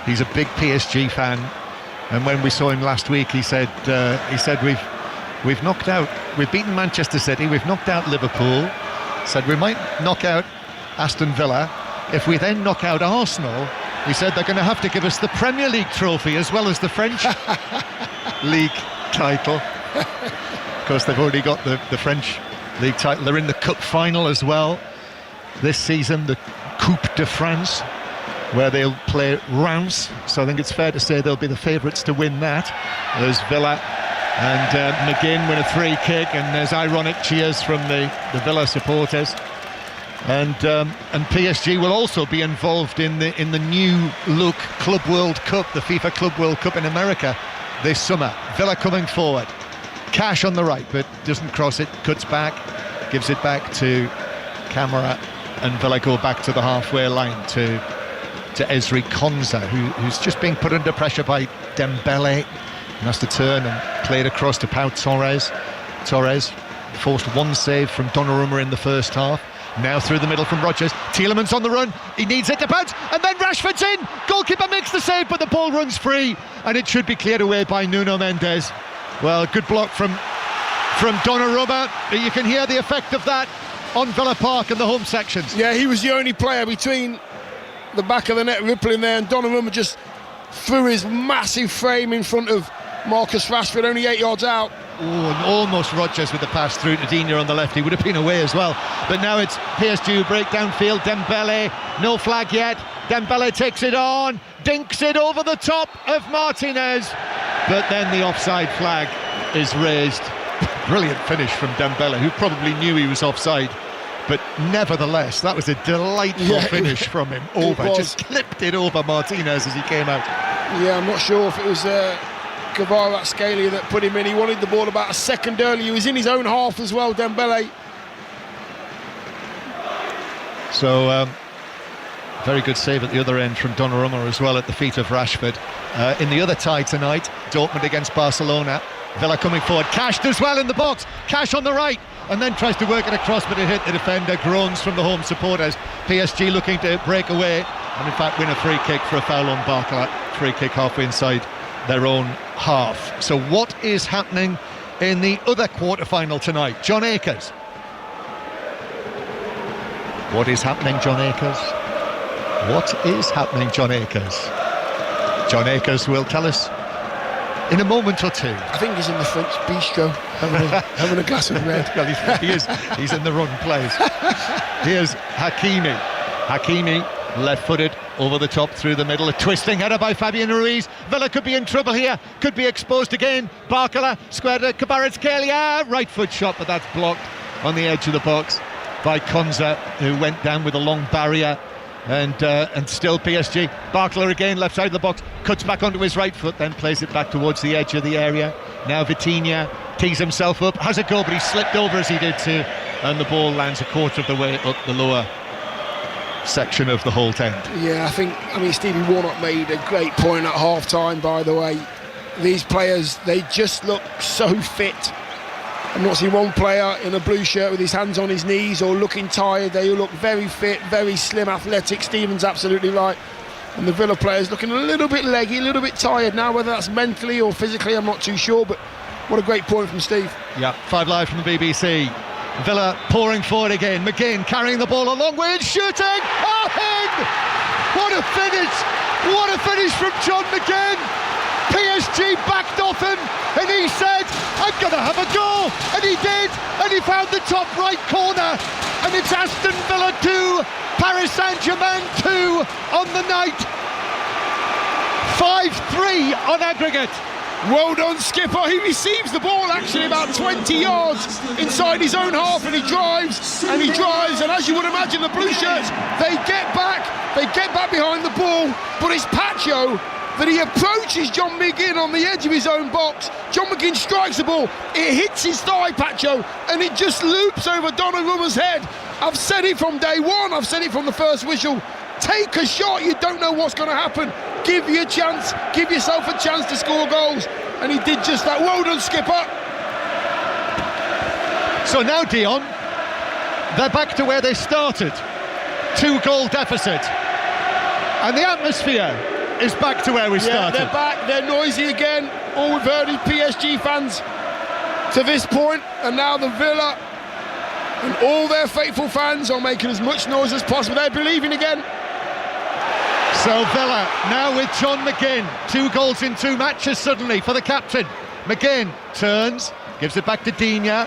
he's a big PSG fan, and when we saw him last week, he said we've knocked out, we've beaten Manchester City, we've knocked out Liverpool. Said we might knock out Aston Villa. If we then knock out Arsenal, he said they're going to have to give us the Premier League trophy as well as the French League title. Of course, they've already got the French League title. They're in the Cup final as well this season, the Coupe de France, where they'll play Reims. So I think it's fair to say they'll be the favourites to win that. There's Villa and McGinn win a free kick, and there's ironic cheers from the Villa supporters. And PSG will also be involved in the new look Club World Cup, the FIFA Club World Cup in America this summer. Villa coming forward, Cash on the right, but doesn't cross it, cuts back, gives it back to Camara, and Villa go back to the halfway line to Ezri Konza, who's just being put under pressure by Dembele, and has to turn and play it across to Pau Torres. Torres forced one save from Donnarumma in the first half. Now through the middle from Rodgers. Tielemans on the run. He needs it to bounce, and then Rashford's in. Goalkeeper makes the save, but the ball runs free, and it should be cleared away by Nuno Mendes. Well, good block from Donnarumma. You can hear the effect of that on Villa Park and the home sections. Yeah, he was the only player between the back of the net rippling there, and Donnarumma just threw his massive frame in front of Marcus Rashford, only 8 yards out. Oh, and almost Rodgers with the pass through to Digne on the left. He would have been away as well. But now it's PSG who break downfield. Dembele, no flag yet. Dembele takes it on, dinks it over the top of Martinez. But then the offside flag is raised. Brilliant finish from Dembele, who probably knew he was offside But nevertheless, that was a delightful finish from him over. Just clipped it over Martinez as he came out. Yeah, I'm not sure if it was Kvaratskhelia that put him in. He wanted the ball about a second earlier. He was in his own half as well, Dembele. So, very good save at the other end from Donnarumma as well at the feet of Rashford. In the other tie tonight, Dortmund against Barcelona. Villa coming forward. Cash does well in the box. Cash on the right. And then tries to work it across, but it hit the defender. Groans from the home supporters. PSG looking to break away and in fact win a free kick for a foul on Barcola. Free kick halfway inside their own half. So what is happening in the other quarter-final tonight? John Akers. What is happening, John Akers? What is happening, John Akers? John Akers will tell us in a moment or two. I think he's in the French bistro having a glass of red. Well, he is. He's in the wrong place. Here's Hakimi. Hakimi, left-footed, over the top, through the middle. A twisting header by Fabian Ruiz. Villa could be in trouble here. Could be exposed again. Barcola, squared to Kvaratskhelia. Right foot shot, but that's blocked on the edge of the box by Konza, who went down with a long barrier. And still PSG. Barcola again, left side of the box, cuts back onto his right foot, then plays it back towards the edge of the area. Now Vitinha tees himself up, has a go, but he slipped over as he did too, and the ball lands a quarter of the way up the lower section of the Holt end. Yeah, I mean Stevie Warnock made a great point at half-time, by the way. These players, they just look so fit. I've not seen one player in a blue shirt with his hands on his knees or looking tired. They all look very fit, very slim, athletic. Stephen's absolutely right. And the Villa players looking a little bit leggy, a little bit tired now. Whether that's mentally or physically, I'm not too sure. But what a great point from Steve. Yeah, 5 Live from the BBC. Villa pouring forward again. McGinn carrying the ball a long way and shooting. Oh, in! What a finish! What a finish from John McGinn! PSG backed off him and he said, I'm going to have a go, and he did, and he found the top right corner, and it's Aston Villa 2, Paris Saint-Germain 2 on the night. 5-3 on aggregate. Well done, skipper. He receives the ball actually about 20 yards inside his own half, and he drives, and as you would imagine, the blue shirts, they get back behind the ball, but it's Pacho that he approaches John McGinn on the edge of his own box. John McGinn strikes the ball, it hits his thigh, Pacho, and it just loops over Donnarumma's head. I've said it from day one, I've said it from the first whistle. Take a shot, you don't know what's going to happen. Give you a chance, give yourself a chance to score goals. And he did just that. Well done, skipper. So now, Dion, they're back to where they started. 2-goal deficit. And the atmosphere is back to where we started. They're back, they're noisy again. All we've heard is PSG fans to this point, and now the Villa and all their faithful fans are making as much noise as possible. They're believing again. So Villa now with John McGinn. 2 goals in 2 matches suddenly for the captain. McGinn turns, gives it back to Digne.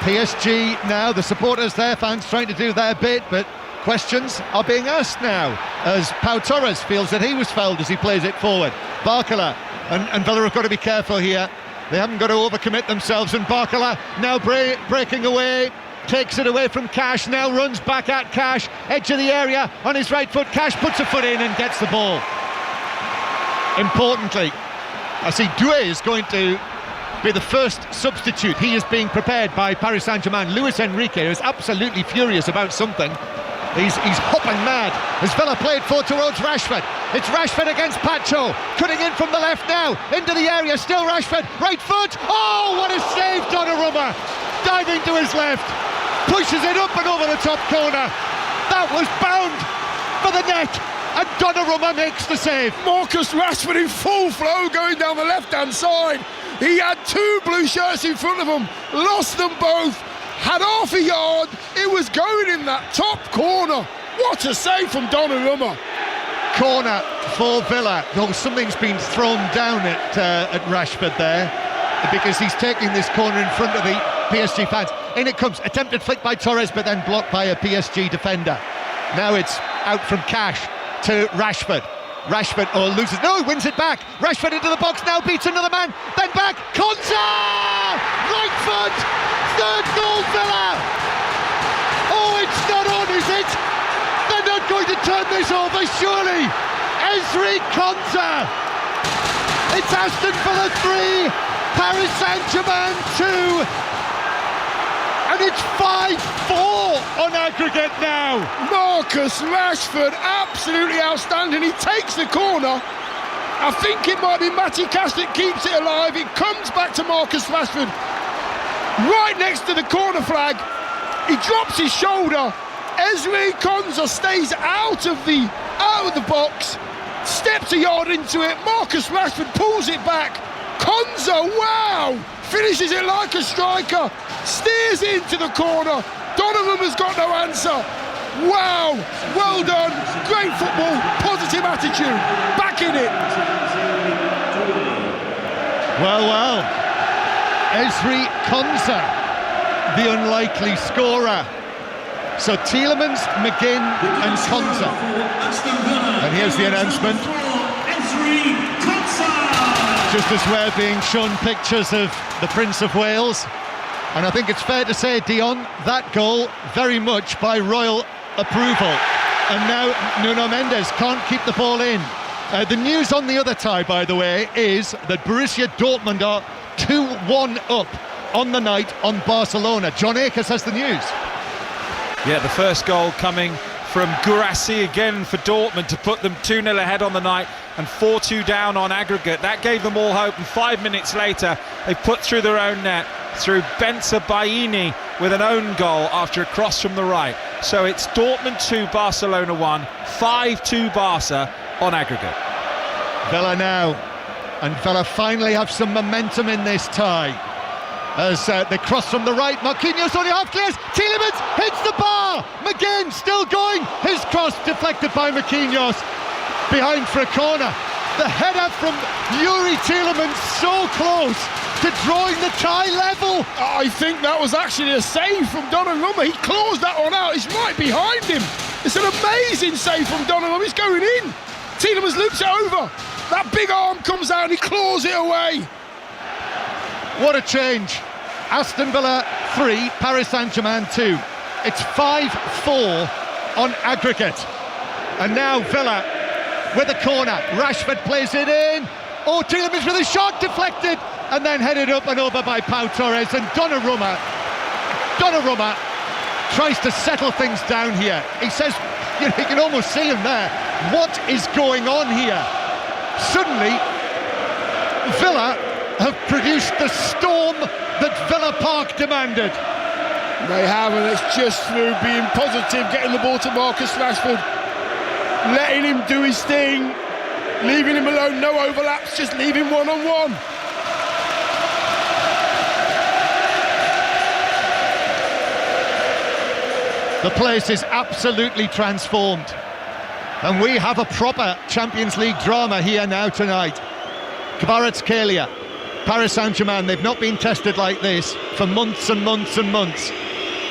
PSG now, the supporters, their fans trying to do their bit, but questions are being asked now as Pau Torres feels that he was fouled as he plays it forward. Barcola and Villa have got to be careful here. They haven't got to overcommit themselves, and Barcola now breaking away, takes it away from Cash, now runs back at Cash, edge of the area on his right foot. Cash puts a foot in and gets the ball. Importantly, I see Doué is going to be the first substitute. He is being prepared by Paris Saint-Germain. Luis Enrique is absolutely furious about something. He's hopping mad as Villa played forward towards Rashford. It's Rashford against Pacho, cutting in from the left now, into the area, still Rashford, right foot, oh, what a save, Donnarumma, diving to his left, pushes it up and over the top corner. That was bound for the net, and Donnarumma makes the save. Marcus Rashford in full flow going down the left-hand side. He had 2 blue shirts in front of him, lost them both, had half a yard, it was going in that top corner. What a save from Donnarumma. Corner for Villa. Oh, something's been thrown down at Rashford there, because he's taking this corner in front of the PSG fans. In it comes, attempted flick by Torres, but then blocked by a PSG defender. Now it's out from Cash to Rashford. Rashford loses, no, he wins it back. Rashford into the box, now beats another man, then back, Konza! Right foot! 3rd goal, Villa! Oh, it's turn this over, surely. Ezri Konsa. It's Aston Villa 3, Paris Saint-Germain 2. And it's 5-4 on aggregate now. Marcus Rashford, absolutely outstanding. He takes the corner. I think it might be Matty Cash that keeps it alive. It comes back to Marcus Rashford, right next to the corner flag. He drops his shoulder. Ezri Konsa stays out of the box, steps a yard into it. Marcus Rashford pulls it back. Konsa, wow, finishes it like a striker, steers into the corner. Donovan has got no answer. Wow, well done, great football, positive attitude, back in it. Well, Ezri Konsa, the unlikely scorer. So Tielemans, McGinn and Konsa. And here's the announcement. Just as we're being shown pictures of the Prince of Wales. And I think it's fair to say, Dion, that goal very much by royal approval. And now Nuno Mendes can't keep the ball in. The news on the other tie, by the way, is that Borussia Dortmund are 2-1 up on the night on Barcelona. John Akers has the news. Yeah, the first goal coming from Guirassy again for Dortmund to put them 2-0 ahead on the night and 4-2 down on aggregate. That gave them all hope, and 5 minutes later they put through their own net through Benza Baini with an own goal after a cross from the right. So it's Dortmund 2, Barcelona 1, 5-2 Barca on aggregate. Villa now, and Villa finally have some momentum in this tie. As they cross from the right, Marquinhos only half clears, Tielemans hits the bar, McGinn still going, his cross deflected by Marquinhos, behind for a corner. The header from Yuri Tielemans, so close to drawing the tie level. I think that was actually a save from Donnarumma. He claws that one out, it's right behind him. It's an amazing save from Donnarumma, it's going in. Tielemans loops it over, that big arm comes out and he claws it away. What a change. Aston Villa 3, Paris Saint-Germain 2. It's 5-4 on aggregate. And now Villa with a corner. Rashford plays it in. Oh, Tielemans with a shot deflected and then headed up and over by Pau Torres. And Donnarumma tries to settle things down here. He says, you can almost see him there. What is going on here? Suddenly, Villa have produced the storm that Villa Park demanded. They have, and it's just through being positive, getting the ball to Marcus Rashford, letting him do his thing, leaving him alone, no overlaps, just leave him one-on-one. The place is absolutely transformed, and we have a proper Champions League drama here now tonight. Kvaratskhelia, Paris Saint-Germain, they've not been tested like this for months and months and months.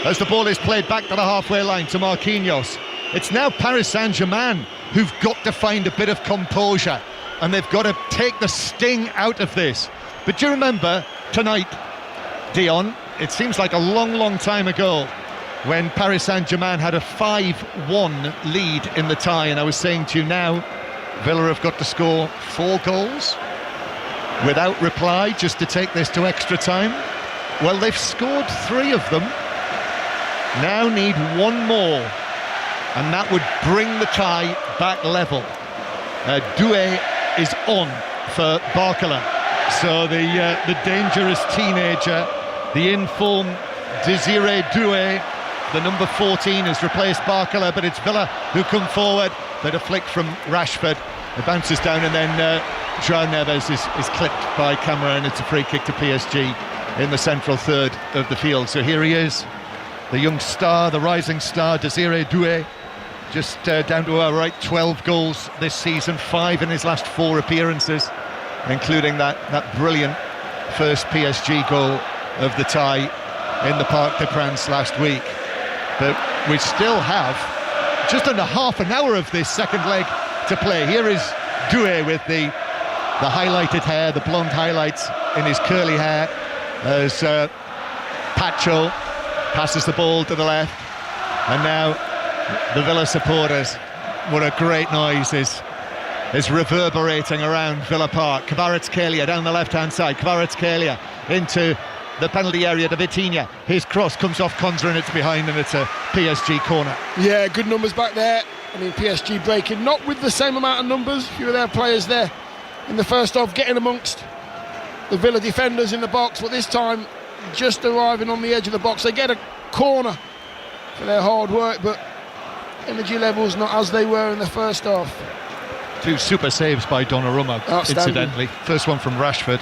As the ball is played back to the halfway line to Marquinhos. It's now Paris Saint-Germain who've got to find a bit of composure, and they've got to take the sting out of this. But do you remember tonight, Dion, it seems like a long time ago, when Paris Saint-Germain had a 5-1 lead in the tie, and I was saying to you now, Villa have got to score 4 goals without reply just to take this to extra time. Well, they've scored 3 of them, now need 1 more, and that would bring the tie back level. Doué is on for Barcola, so the dangerous teenager, the in-form Désiré Doué, the number 14, has replaced Barcola, but it's Villa who come forward. They deflect from Rashford, it bounces down, and then João Neves is clipped by camera, and it's a free kick to PSG in the central third of the field. So here he is, the young star, the rising star, Désiré Doué, just down to our right, 12 goals this season, 5 in his last 4 appearances, including that brilliant first PSG goal of the tie in the Parc des Princes last week. But we still have just under half an hour of this second leg to play. Here is Doué with the highlighted hair, the blonde highlights in his curly hair, as Pacho passes the ball to the left, and now the Villa supporters what a great noise is reverberating around Villa Park. Kvaratskhelia down the left-hand side. Kvaratskhelia into the penalty area to Vitinha. His cross comes off Konza and it's behind, and it's a PSG corner. Yeah, good numbers back there. I mean, PSG breaking, not with the same amount of numbers. Few of their players there in the first half getting amongst the Villa defenders in the box, but this time just arriving on the edge of the box. They get a corner for their hard work, but energy levels not as they were in the first half. 2 super saves by Donnarumma, incidentally. First one from Rashford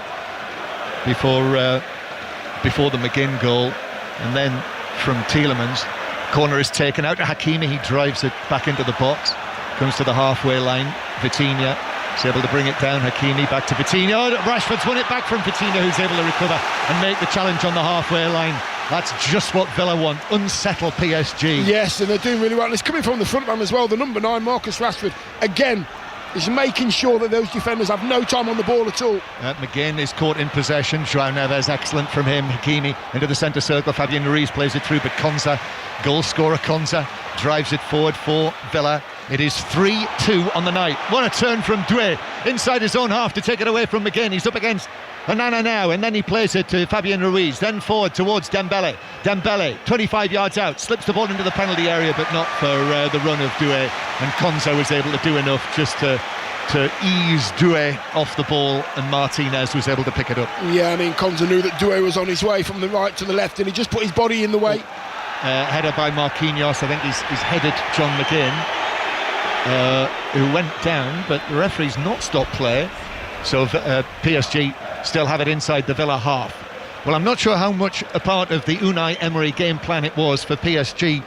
before the McGinn goal, and then from Tielemans. Corner is taken out to Hakimi. He drives it back into the box, comes to the halfway line. Vitinha is able to bring it down. Hakimi back to Vitinha. Rashford's won it back from Vitinha, who's able to recover and make the challenge on the halfway line. That's just what Villa want, unsettle PSG. Yes, and they're doing really well. And it's coming from the front man as well. The number 9, Marcus Rashford, again, is making sure that those defenders have no time on the ball at all. McGinn is caught in possession. João Neves, excellent from him. Hakimi into the centre circle. Fabian Ruiz plays it through, but Konza, goal scorer Konza, drives it forward for Villa. It is 3-2 on the night. What a turn from Doué inside his own half to take it away from McGinn. He's up against Onana now, and then he plays it to Fabian Ruiz, then forward towards Dembele. Dembele, 25 yards out, slips the ball into the penalty area, but not for the run of Doué, and Konza was able to do enough just to ease Doué off the ball, and Martinez was able to pick it up. Yeah, I mean, Konza knew that Doué was on his way from the right to the left, and he just put his body in the way. Header by Marquinhos. I think he's headed John McGinn, who went down, but the referee's not stopped play, so PSG still have it inside the Villa half. Well, I'm not sure how much a part of the Unai Emery game plan it was for PSG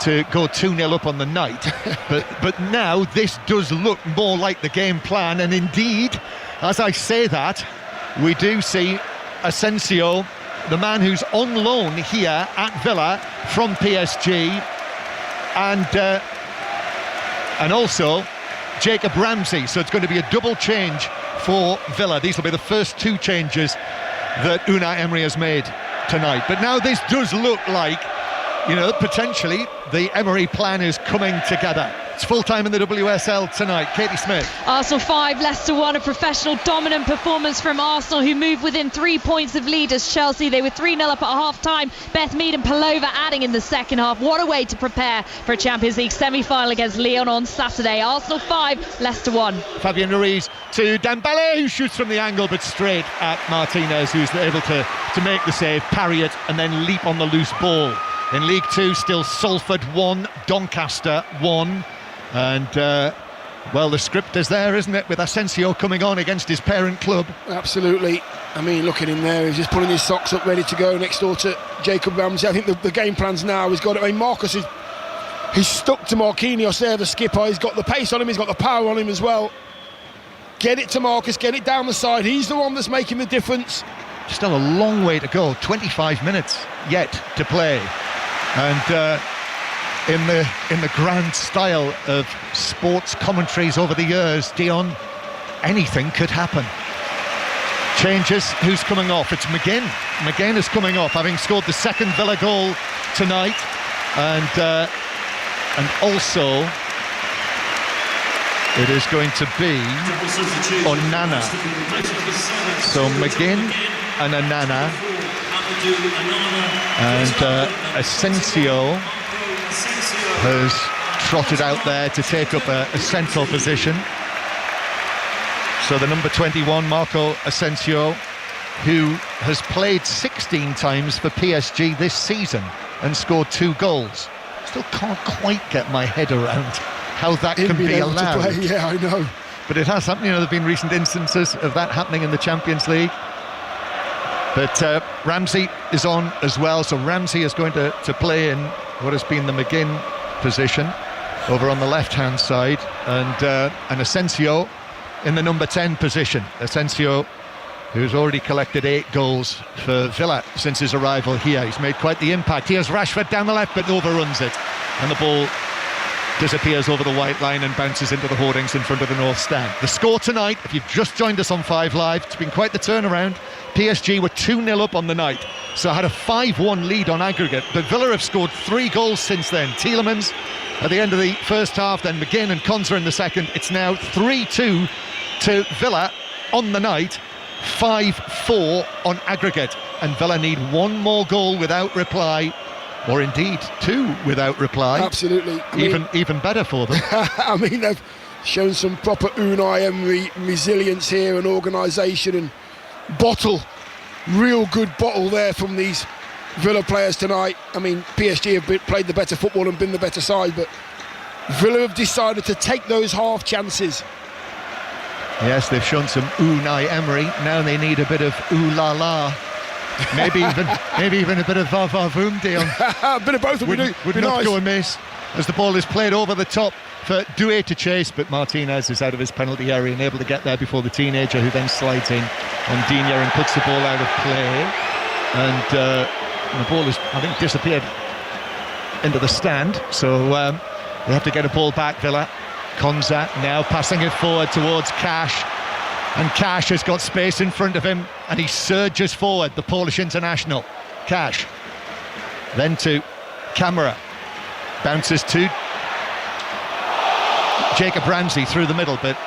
to go 2-0 up on the night, but now this does look more like the game plan, and indeed, as I say that, we do see Asensio, the man who's on loan here at Villa from PSG, and also Jacob Ramsey, so it's going to be a double change for Villa. These will be the first 2 changes that Unai Emery has made tonight. But now this does look like, potentially the Emery plan is coming together. It's full time in the WSL tonight. Katie Smith. Arsenal 5, Leicester 1. A professional dominant performance from Arsenal, who moved within 3 points of leaders Chelsea. They were 3-0 up at half-time. Beth Mead and Palova adding in the second half. What a way to prepare for a Champions League semi-final against Lyon on Saturday. Arsenal 5, Leicester 1. Fabian Ruiz to Dembele, who shoots from the angle but straight at Martinez, who's able to make the save, parry it and then leap on the loose ball. In League 2, still Salford 1, Doncaster 1. And, the script is there, isn't it, with Asensio coming on against his parent club. Absolutely. I mean, look at him there. He's just pulling his socks up, ready to go next door to Jacob Ramsey. I think the game plan's now. He's got it. I mean, Marcus he's stuck to Marquinhos there, the skipper. He's got the pace on him. He's got the power on him as well. Get it to Marcus. Get it down the side. He's the one that's making the difference. Still a long way to go. 25 minutes yet to play. And in the grand style of sports commentaries over the years, Dion, anything could happen. Changes, who's coming off? It's McGinn. McGinn is coming off, having scored the second Villa goal tonight, and also it is going to be Onana. So McGinn and Onana, and Asensio has trotted out there to take up a central position. So the number 21, Marco Asensio, who has played 16 times for PSG this season and scored 2 goals. Still can't quite get my head around how that can be allowed. Yeah, I know. But it has happened. There have been recent instances of that happening in the Champions League. But Ramsey is on as well, so Ramsey is going to play in what has been the McGinn position over on the left-hand side, and Asensio in the number 10 position. Asensio, who's already collected 8 goals for Villa since his arrival here. He's made quite the impact. Here's Rashford down the left, but overruns it, and the ball disappears over the white line and bounces into the hoardings in front of the North Stand. The score tonight, if you've just joined us on 5 Live, it's been quite the turnaround. PSG were 2-0 up on the night, so had a 5-1 lead on aggregate, but Villa have scored 3 goals since then. Tielemans at the end of the first half, then McGinn and Konza in the second. It's now 3-2 to Villa on the night, 5-4 on aggregate, and Villa need one more goal without reply, or indeed two without reply. Absolutely. Even better for them. I mean, they've shown some proper Unai Emery resilience here and organisation, and real good bottle there from these Villa players tonight. I mean, PSG have played the better football and been the better side, but Villa have decided to take those half chances. Yes, they've shown some Unai Emery. Now they need a bit of ooh la la. Maybe even a bit of va va voom, Dion. A bit of both would not nice. go amiss, as the ball is played over the top for Doué to chase, but Martinez is out of his penalty area and able to get there before the teenager, who then slides in on Digne and puts the ball out of play. And the ball has, I think, disappeared into the stand, so they have to get a ball back, Villa. Konza now passing it forward towards Cash, and Cash has got space in front of him and he surges forward, the Polish international. Cash then to Camera, bounces to Jacob Ramsey through the middle, but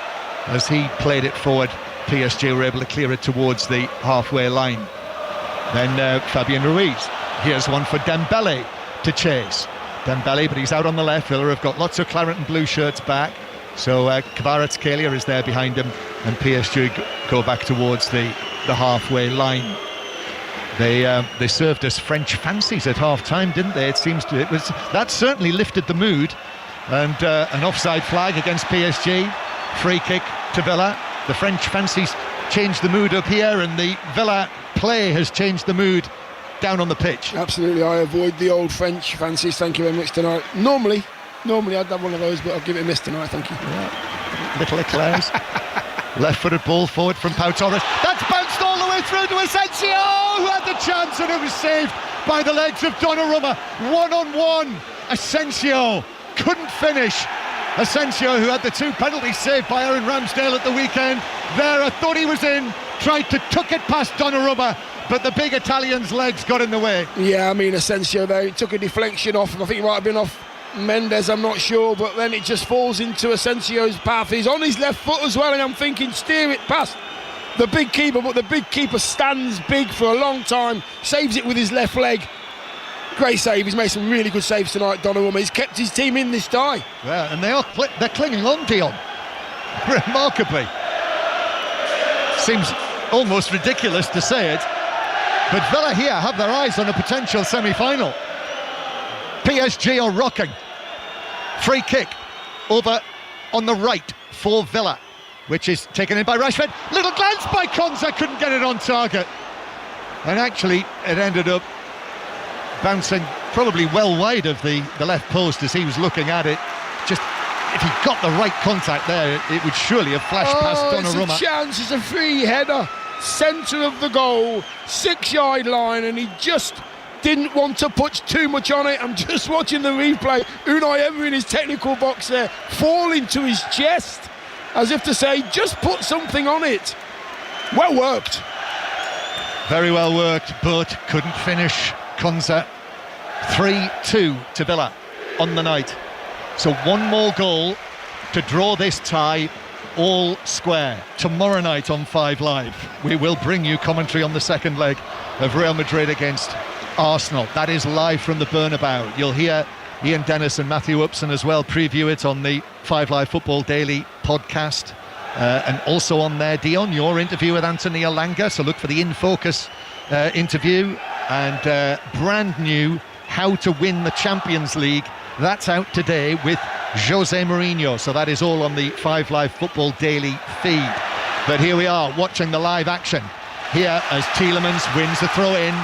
as he played it forward, PSG were able to clear it towards the halfway line. Then Fabian Ruiz, here's one for Dembele to chase. Dembele, but he's out on the left. Villa have got lots of claret and blue shirts back, so Kvaratskhelia is there behind him, and PSG go back towards the halfway line. They served us French fancies at half-time, didn't they? It seems that certainly lifted the mood. And an offside flag against PSG, free kick to Villa. The French fancies changed the mood up here, and the Villa play has changed the mood down on the pitch. Absolutely, I avoid the old French fancies, thank you very much tonight. Normally I'd have one of those, but I'll give it a miss tonight, thank you. Yeah. Little eclairs. Left-footed ball forward from Pau Torres. That's bounced all the way through to Asensio, who had the chance, and it was saved by the legs of Donnarumma. One-on-one, Asensio couldn't finish. Asensio, who had the two penalties saved by Aaron Ramsdale at the weekend, there I thought he was in, tried to tuck it past Donnarumma, but the big Italian's legs got in the way. Yeah, I mean, Asensio there, he took a deflection off him. I think it might have been off Mendes, I'm not sure, but then it just falls into Asensio's path. He's on his left foot as well, and I'm thinking, steer it past the big keeper, but the big keeper stands big for a long time, saves it with his left leg. Great save. He's made some really good saves tonight, Donnarumma. He's kept his team in this tie. Yeah, and they're clinging on, Dion. Remarkably. Seems almost ridiculous to say it, but Villa here have their eyes on a potential semi-final. PSG are rocking. Free kick over on the right for Villa, which is taken in by Rashford. Little glance by Konza, couldn't get it on target. And actually, it ended up bouncing probably well wide of the left post as he was looking at it. Just, if he got the right contact there, it would surely have flashed past Donnarumma. It's a chance, it's a free header, centre of the goal, 6-yard line, and he just didn't want to put too much on it. I'm just watching the replay. Unai Emery in his technical box there, falling to his chest, as if to say, just put something on it. Well worked. Very well worked, but couldn't finish. Konza. 3-2 to Villa on the night. So one more goal to draw this tie all square. Tomorrow night on 5 Live, we will bring you commentary on the second leg of Real Madrid against Arsenal. That is live from the Bernabeu. You'll hear Ian Dennis and Matthew Upson as well preview it on the 5 Live Football Daily podcast. And also on there, Dion, your interview with Anthony Elanga. So look for the In Focus interview, and brand new How to Win the Champions League. That's out today with Jose Mourinho. So that is all on the 5 Live Football Daily feed. But here we are watching the live action here as Tielemans wins the throw-in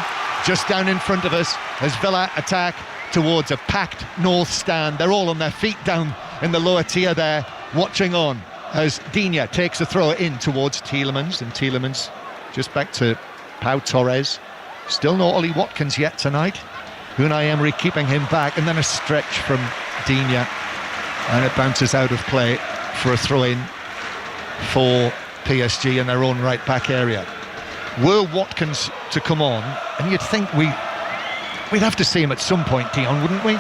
just down in front of us as Villa attack towards a packed north stand. They're all on their feet down in the lower tier there, watching on as Digne takes a throw in towards Tielemans, and Tielemans just back to Pau Torres. Still no Ollie Watkins yet tonight. Unai Emery keeping him back, and then a stretch from Digne, and it bounces out of play for a throw-in for PSG in their own right back area. Were Watkins to come on, and you'd think we'd have to see him at some point, Dion, wouldn't we?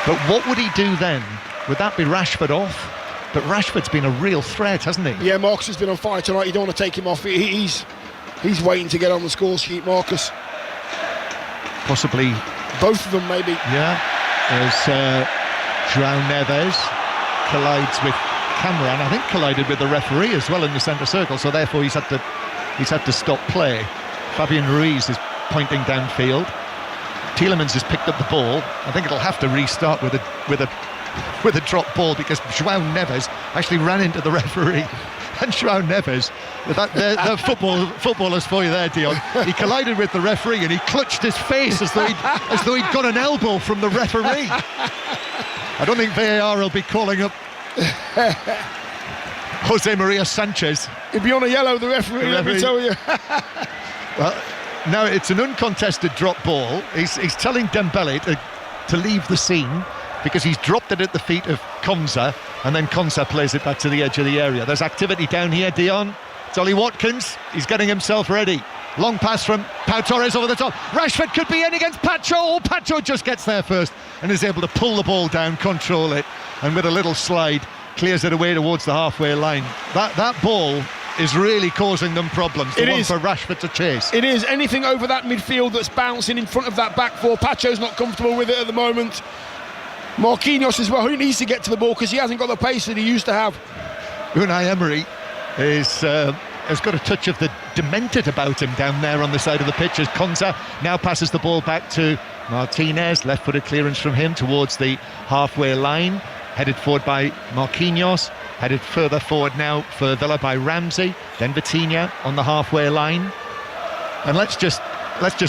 But what would he do then? Would that be Rashford off? But Rashford's been a real threat, hasn't he? Yeah, Marcus has been on fire tonight. You don't want to take him off. He's waiting to get on the score sheet, Marcus. Possibly both of them, maybe. Yeah, as João Neves collides with Cameron. I think collided with the referee as well in the centre circle. So therefore he's had to stop play. Fabian Ruiz is pointing downfield. Tielemans has picked up the ball. I think it'll have to restart with a drop ball because João Neves actually ran into the referee. And João Neves, the footballers for you there, Dion. He collided with the referee and he clutched his face as though he'd got an elbow from the referee. I don't think VAR will be calling up Jose Maria Sanchez. He'd be on a yellow, the referee. Let me tell you. Well, now it's an uncontested drop ball. He's telling Dembele to leave the scene because he's dropped it at the feet of Konsa, and then Konsa plays it back to the edge of the area. There's activity down here, Dion. It's Ollie Watkins. He's getting himself ready. Long pass from Pau Torres over the top. Rashford could be in against Pacho. Oh, Pacho just gets there first and is able to pull the ball down, control it, and with a little slide clears it away towards the halfway line. That ball is really causing them problems. The one for Rashford to chase. It is. Anything over that midfield that's bouncing in front of that back four. Pacho's not comfortable with it at the moment. Marquinhos as well, who needs to get to the ball because he hasn't got the pace that he used to have. Unai Emery has got a touch of the demented about him down there on the side of the pitch as Konsa now passes the ball back to Martinez. Left-footed clearance from him towards the halfway line, headed forward by Marquinhos, headed further forward now for Villa by Ramsey, then Vitinha on the halfway line. And let's just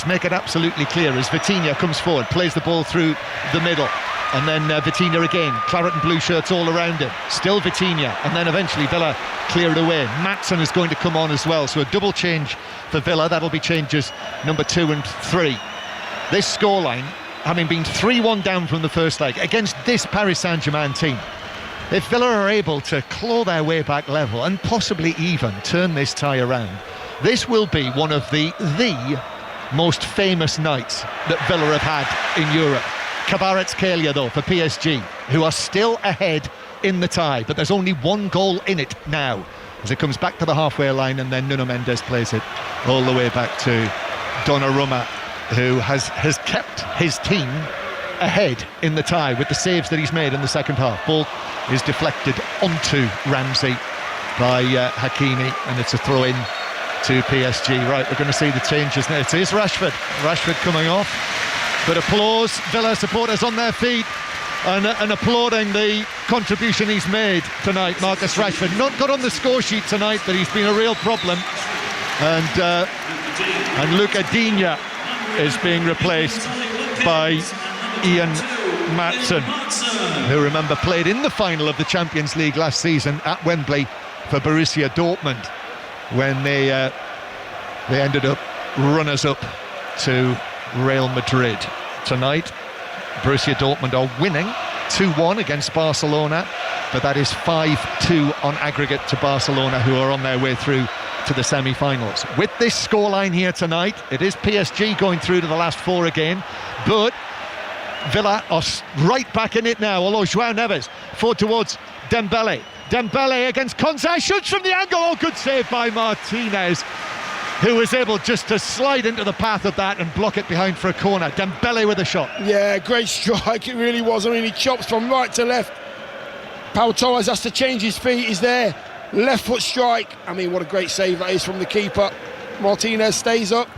make it absolutely clear as Vitinha comes forward, plays the ball through the middle. And then Vitinha again, claret and blue shirts all around him. Still Vitinha, and then eventually Villa clear it away. Maatsen is going to come on as well, so a double change for Villa. That'll be changes number 2 and 3. This scoreline, having been 3-1 down from the first leg against this Paris Saint-Germain team, if Villa are able to claw their way back level and possibly even turn this tie around, this will be one of the most famous nights that Villa have had in Europe. Kvaratskhelia though for PSG, who are still ahead in the tie, but there's only one goal in it now as it comes back to the halfway line, and then Nuno Mendes plays it all the way back to Donnarumma, who has kept his team ahead in the tie with the saves that he's made in the second half. Ball is deflected onto Ramsey by Hakimi, and it's a throw in to PSG. Right, we're going to see the changes now. It is Rashford coming off. But applause, Villa supporters on their feet and applauding the contribution he's made tonight, Marcus Rashford. Not got on the score sheet tonight, but he's been a real problem. And Luca Digne is being replaced by Ian Maatsen, who, remember, played in the final of the Champions League last season at Wembley for Borussia Dortmund when they ended up runners-up to Real Madrid. Tonight, Borussia Dortmund are winning 2-1 against Barcelona, but that is 5-2 on aggregate to Barcelona, who are on their way through to the semi-finals. With this scoreline here tonight, it is PSG going through to the last 4 again, but Villa are right back in it now, although João Neves forward towards Dembele against Konsa, shoots from the angle. Oh, good save by Martinez, who was able just to slide into the path of that and block it behind for a corner. Dembele with a shot. Yeah, great strike, it really was. I mean, he chops from right to left. Pau Torres has to change his feet, he's there. Left foot strike. I mean, what a great save that is from the keeper. Martinez stays up,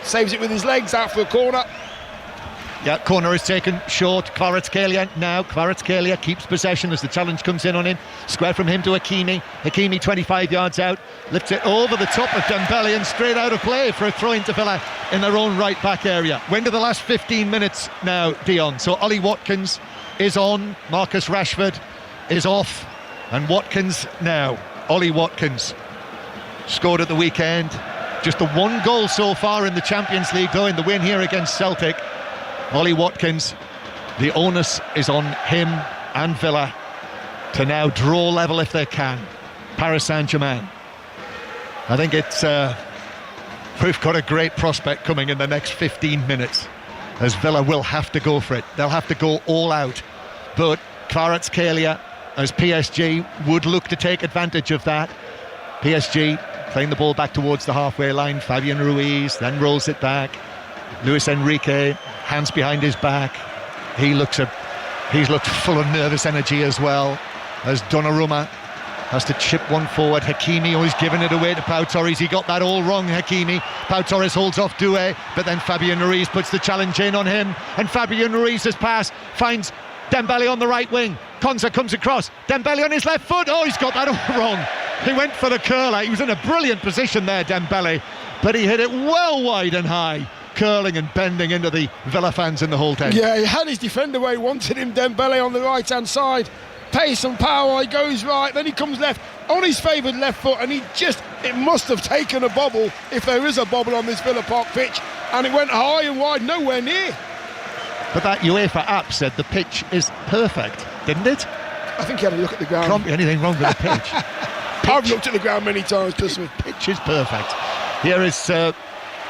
saves it with his legs, out for a corner. Yeah, corner is taken short. Kvaratskhelia now. Kvaratskhelia keeps possession as the challenge comes in on him. Square from him to Hakimi. Hakimi 25 yards out. Lifts it over the top of Dembele and straight out of play for a throw into Villa in their own right back area. We're into the last 15 minutes now, Dion. So Ollie Watkins is on. Marcus Rashford is off. And Watkins now. Ollie Watkins scored at the weekend. Just the 1 goal so far in the Champions League, though, in the win here against Celtic. Ollie Watkins, the onus is on him and Villa to now draw level if they can. Paris Saint-Germain. I think we've got a great prospect coming in the next 15 minutes, as Villa will have to go for it. They'll have to go all out But Kvaratskhelia, as PSG, would look to take advantage of that. PSG playing the ball back towards the halfway line. Fabian Ruiz then rolls it back. Luis Enrique, hands behind his back. He's looked full of nervous energy as well, as Donnarumma has to chip one forward. Hakimi always giving it away to Pau Torres. He got that all wrong, Hakimi. Pau Torres holds off Doué, but then Fabian Ruiz puts the challenge in on him, and Fabian Ruiz's pass finds Dembele on the right wing. Konsa comes across, Dembele on his left foot. Oh, he's got that all wrong. He went for the curler. He was in a brilliant position there, Dembele, but he hit it well wide and high, curling and bending into the Villa fans in the whole tent. Yeah, he had his defender where he wanted him, Dembele on the right-hand side. Pace and power, he goes right, then he comes left on his favoured left foot, and it must have taken a bobble, if there is a bobble on this Villa Park pitch, and it went high and wide, nowhere near. But that UEFA app said the pitch is perfect, didn't it? I think you had a look at the ground. Can't be anything wrong with the pitch. I've looked at the ground many times, trust me. Pitch is perfect. Here is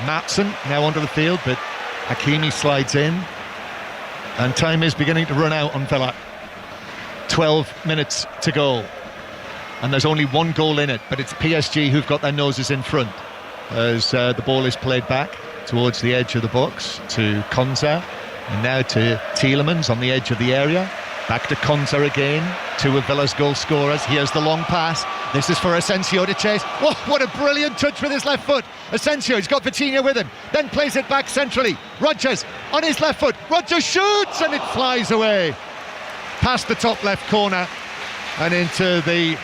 Matson now onto the field, but Hakimi slides in, and time is beginning to run out on Villa. 12 minutes to go, and there's only one goal in it, but it's PSG who've got their noses in front as the ball is played back towards the edge of the box to Konsa, and now to Tielemans on the edge of the area. Back to Konsa again, two of Villa's goal scorers. Here's the long pass. This is for Asensio to chase. Oh, what a brilliant touch with his left foot. Asensio, he's got Vitinha with him, then plays it back centrally. Rodgers on his left foot. Rodgers shoots, and it flies away past the top left corner and into the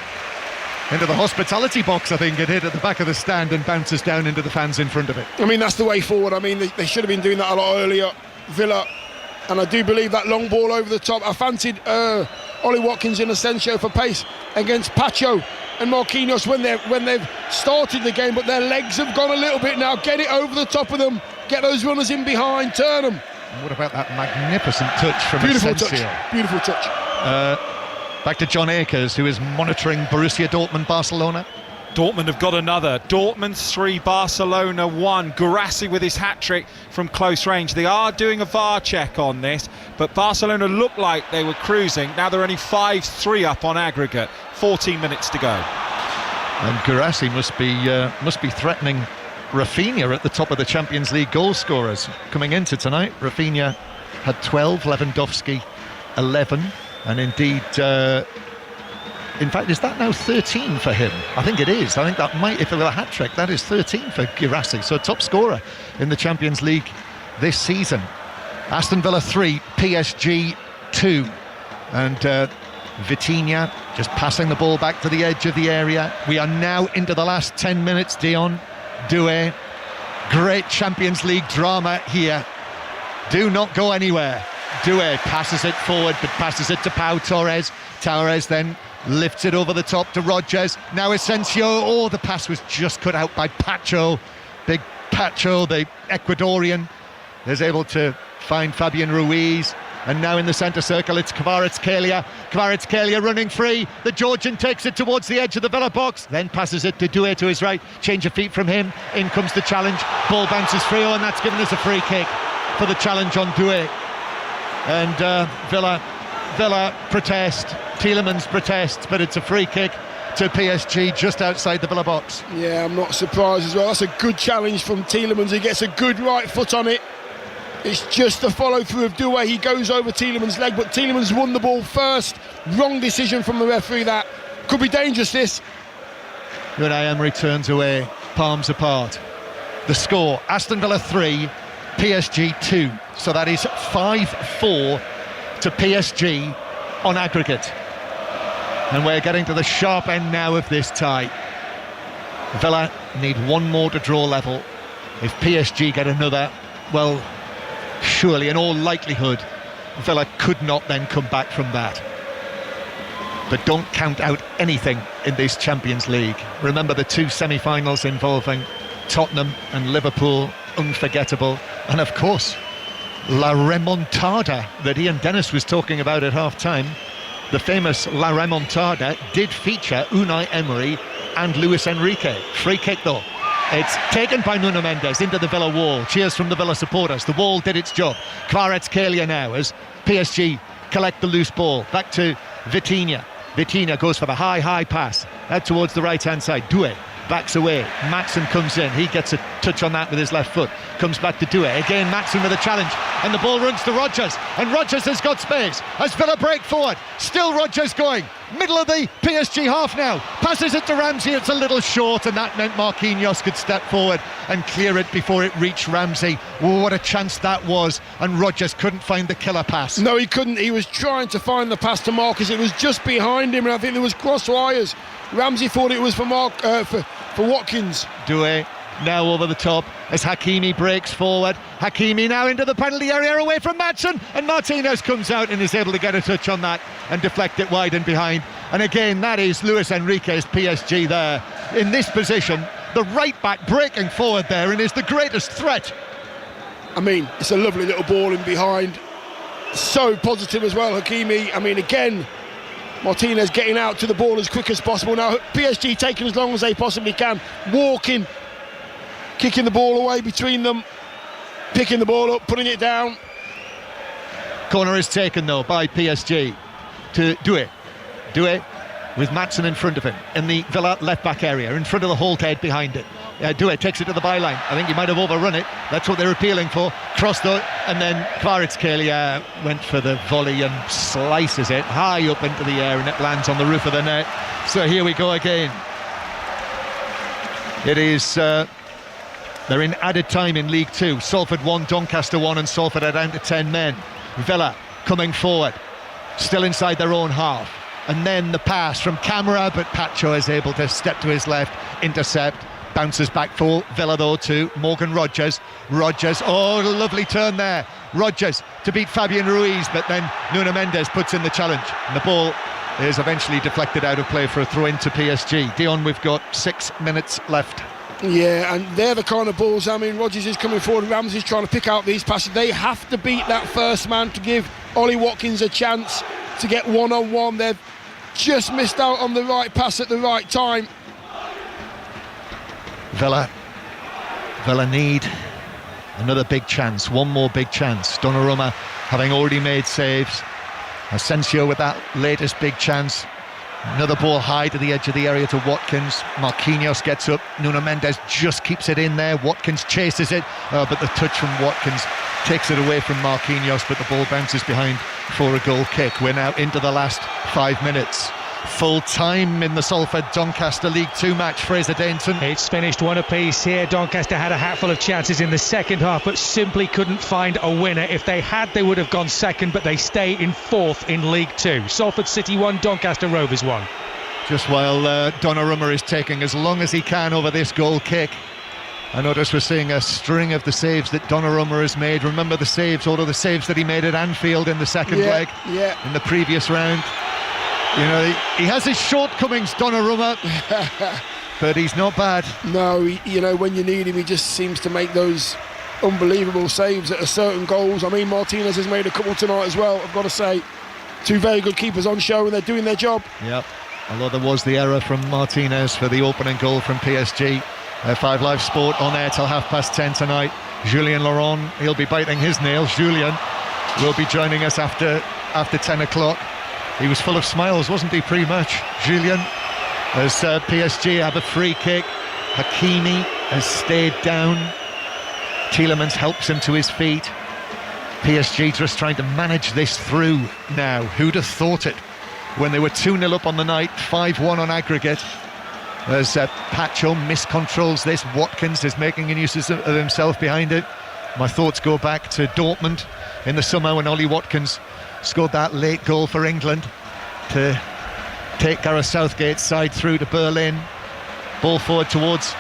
hospitality box. I think it hit at the back of the stand and bounces down into the fans in front of it. I mean, that's the way forward. I mean, they should have been doing that a lot earlier, Villa. And I do believe that long ball over the top. I fancied Ollie Watkins and Asensio for pace against Pacho and Marquinhos when they've started the game, but their legs have gone a little bit now. Get it over the top of them, get those runners in behind, turn them. And what about that magnificent touch from Asensio? Beautiful touch. Back to John Akers, who is monitoring Borussia Dortmund, Barcelona. Dortmund have got another. Dortmund 3, Barcelona 1. Guirassy with his hat-trick from close range. They are doing a VAR check on this, but Barcelona looked like they were cruising. Now they're only 5-3 up on aggregate. 14 minutes to go. And Guirassy must be threatening Rafinha at the top of the Champions League goal scorers coming into tonight. Rafinha had 12, Lewandowski 11, and indeed in fact, is that now 13 for him? I think it is. I think that might, if it were a hat-trick, that is 13 for Guirassy. So top scorer in the Champions League this season. Aston Villa 3, PSG 2. And Vitinha just passing the ball back to the edge of the area. We are now into the last 10 minutes, Dion. Doué. Great Champions League drama here. Do not go anywhere. Doué passes it forward, but passes it to Pau Torres. Torres then lifts it over the top to Rodgers. Now Asensio. Oh, the pass was just cut out by Pacho. Big Pacho, the Ecuadorian, is able to find Fabian Ruiz. And now in the centre circle, it's Kvaratskhelia. Kvaratskhelia running free. The Georgian takes it towards the edge of the Villa box, then passes it to Doué to his right. Change of feet from him. In comes the challenge. Ball bounces free, and that's given us a free kick for the challenge on Doué. And Villa protest. Tielemans protests, but it's a free kick to PSG just outside the Villa box. Yeah, I'm not surprised as well. That's a good challenge from Tielemans. He gets a good right foot on it. It's just the follow-through of Doué. He goes over Tielemans' leg, but Tielemans won the ball first. Wrong decision from the referee. That could be dangerous, this. Unai Emery turns away, palms apart. The score, Aston Villa 3, PSG 2. So that is 5-4 to PSG on aggregate. And we're getting to the sharp end now of this tie. Villa need one more to draw level. If PSG get another, well, surely in all likelihood Villa could not then come back from that. But don't count out anything in this Champions League. Remember the two semi-finals involving Tottenham and Liverpool, unforgettable. And of course, La Remontada that Ian Dennis was talking about at half-time. The famous La Remontada did feature Unai Emery and Luis Enrique. Free kick though. It's taken by Nuno Mendes into the Villa wall. Cheers from the Villa supporters. The wall did its job. Kvaratskhelia now as PSG collect the loose ball. Back to Vitinha. Vitinha goes for the high pass out towards the right-hand side. Doué backs away. Maatsen comes in. He gets a touch on that with his left foot. Comes back to Doué. Again, Maatsen with a challenge. And the ball runs to Rodgers. And Rodgers has got space. As Villa break forward. Still Rodgers going. Middle of the PSG half now. Passes it to Ramsey. It's a little short, and that meant Marquinhos could step forward and clear it before it reached Ramsey. Oh, what a chance that was. And Rodgers couldn't find the killer pass. No, he couldn't. He was trying to find the pass to Marcus. It was just behind him, and I think there was cross wires. Ramsey thought it was for Watkins. Doué now over the top as Hakimi breaks forward. Hakimi now into the penalty area away from Maatsen, and Martinez comes out and is able to get a touch on that and deflect it wide and behind. And again, that is Luis Enrique's PSG there in this position. The right back breaking forward there and is the greatest threat. I mean, it's a lovely little ball in behind. So positive as well, Hakimi. I mean, again, Martinez getting out to the ball as quick as possible. Now PSG taking as long as they possibly can, walking, kicking the ball away between them, picking the ball up, putting it down. Corner is taken though by PSG to Doué with Maatsen in front of him in the Villa left back area, in front of the Holthead behind it. Doué takes it to the byline. I think he might have overrun it. That's what they're appealing for. Crossed though, and then Kvaratskhelia went for the volley and slices it high up into the air, and it lands on the roof of the net. So here we go again. It is they're in added time in League 2. Salford 1, Doncaster 1, and Salford are down to 10 men. Villa coming forward, still inside their own half. And then the pass from Camara, but Pacho is able to step to his left, intercept, bounces back for Villa though to Morgan Rodgers. Oh, lovely turn there. Rodgers to beat Fabian Ruiz, but then Nuno Mendes puts in the challenge. And the ball is eventually deflected out of play for a throw into PSG. Dion, we've got 6 minutes left. Yeah, and they're the kind of balls. I mean, Rodgers is coming forward, Ramsey's trying to pick out these passes. They have to beat that first man to give Ollie Watkins a chance to get one-on-one. They've just missed out on the right pass at the right time. Villa need another big chance, one more big chance. Donnarumma having already made saves. Asensio with that latest big chance. Another ball high to the edge of the area to Watkins. Marquinhos gets up. Nuno Mendes just keeps it in there. Watkins chases it, but the touch from Watkins takes it away from Marquinhos, but the ball bounces behind for a goal kick. We're now into the last 5 minutes. Full time in the Salford-Doncaster League 2 match. Fraser Dainton. It's finished one apiece here. Doncaster had a hatful of chances in the second half, but simply couldn't find a winner. If they had, they would have gone second, but they stay in fourth in League 2. Salford City 1, Doncaster Rovers 1. Just while Donnarumma is taking as long as he can over this goal kick. I notice we're seeing a string of the saves that Donnarumma has made. Remember the saves, all of the saves that he made at Anfield in the second leg in the previous round. You know, he has his shortcomings, Donnarumma, but he's not bad. No, you know, when you need him, he just seems to make those unbelievable saves at certain goals. I mean, Martinez has made a couple tonight as well, I've got to say. Two very good keepers on show, and they're doing their job. Yep, although there was the error from Martinez for the opening goal from PSG. 5 Live Sport on air till 10:30 tonight. Julien Laurent, he'll be biting his nails. Julien will be joining us after 10 o'clock. He was full of smiles, wasn't he, pre-match, Julien? As PSG have a free kick. Hakimi has stayed down. Tielemans helps him to his feet. PSG just trying to manage this through now. Who'd have thought it? When they were 2-0 up on the night, 5-1 on aggregate. As Pacho miscontrols this. Watkins is making a use of himself behind it. My thoughts go back to Dortmund in the summer when Ollie Watkins scored that late goal for England to take Gareth Southgate's side through to Berlin. Ball forward towards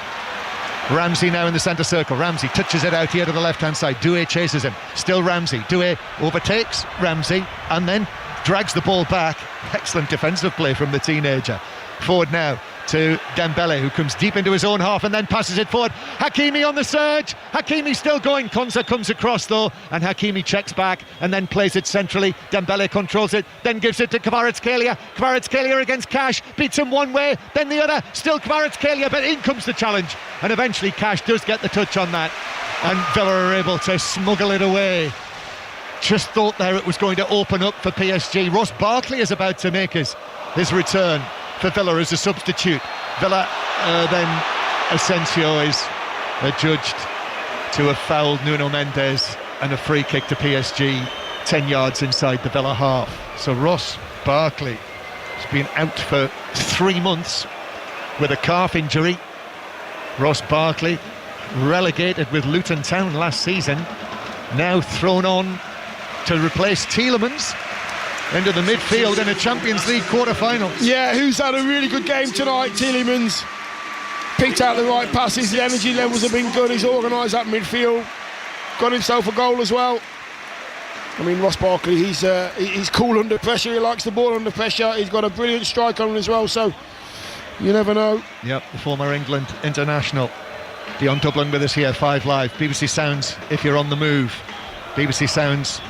Ramsey now in the centre circle. Ramsey touches it out here to the left-hand side. Doué chases him. Still Ramsey. Doué overtakes Ramsey and then drags the ball back. Excellent defensive play from the teenager. Forward now to Dembele, who comes deep into his own half and then passes it forward. Hakimi on the surge. Hakimi still going. Konsa comes across though, and Hakimi checks back and then plays it centrally. Dembele controls it, then gives it to Kvaratskhelia. Kvaratskhelia against Cash, beats him one way, then the other. Still Kvaratskhelia, but in comes the challenge, and eventually Cash does get the touch on that, and Villa are able to smuggle it away. just thought there it was going to open up for PSG. Ross Barkley is about to make his return for Villa as a substitute. Villa, then Asensio is adjudged to have fouled Nuno Mendes, and a free kick to PSG 10 yards inside the Villa half. So Ross Barkley has been out for 3 months with a calf injury. Ross Barkley, relegated with Luton Town last season, now thrown on to replace Tielemans into the midfield in a Champions League quarter-final. Yeah, who's had a really good game tonight. Tielemans picked out the right passes, the energy levels have been good, he's organised that midfield, got himself a goal as well. I mean, Ross Barkley, he's cool under pressure, he likes the ball under pressure, he's got a brilliant strike on him as well, so you never know. Yep, the former England international. Dion Dublin with us here, 5 Live. BBC Sounds if you're on the move. BBC Sounds,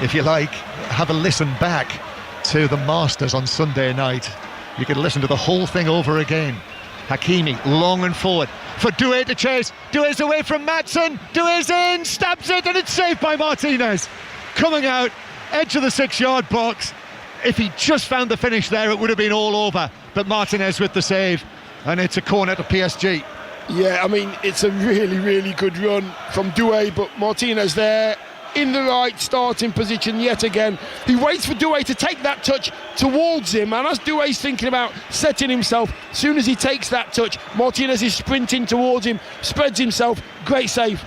if you like, have a listen back to the Masters on Sunday night. You can listen to the whole thing over again. Hakimi, long and forward for Doué to chase. Doué's away from Maatsen. Doué's in, stabs it, and it's saved by Martinez. Coming out, edge of the 6-yard box. If he just found the finish there, it would have been all over. But Martinez with the save, and it's a corner to PSG. Yeah, I mean, it's a really, really good run from Doué, but Martinez there in the right starting position yet again. He waits for Doué to take that touch towards him, and as Doué's thinking about setting himself, as soon as he takes that touch, Martinez is sprinting towards him, spreads himself, great save.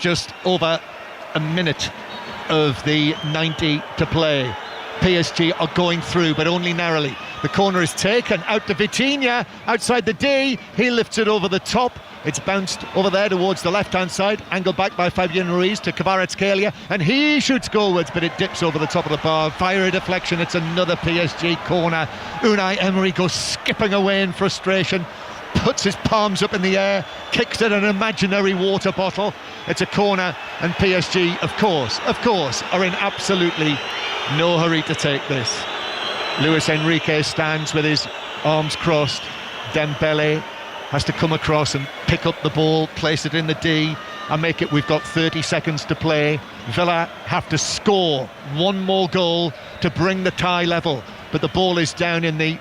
Just over a minute of the 90 to play. PSG are going through, but only narrowly. The corner is taken out to Vitinha, outside the D. He lifts it over the top. It's bounced over there towards the left-hand side, angled back by Fabian Ruiz to Kvaratskhelia, and he shoots goalwards, but it dips over the top of the bar. Via a deflection, it's another PSG corner. Unai Emery goes skipping away in frustration, puts his palms up in the air, kicks at an imaginary water bottle. It's a corner, and PSG, of course, are in absolutely no hurry to take this. Luis Enrique stands with his arms crossed. Dembele has to come across and pick up the ball, place it in the D, and make it. We've got 30 seconds to play. Villa have to score one more goal to bring the tie level, but the ball is down in the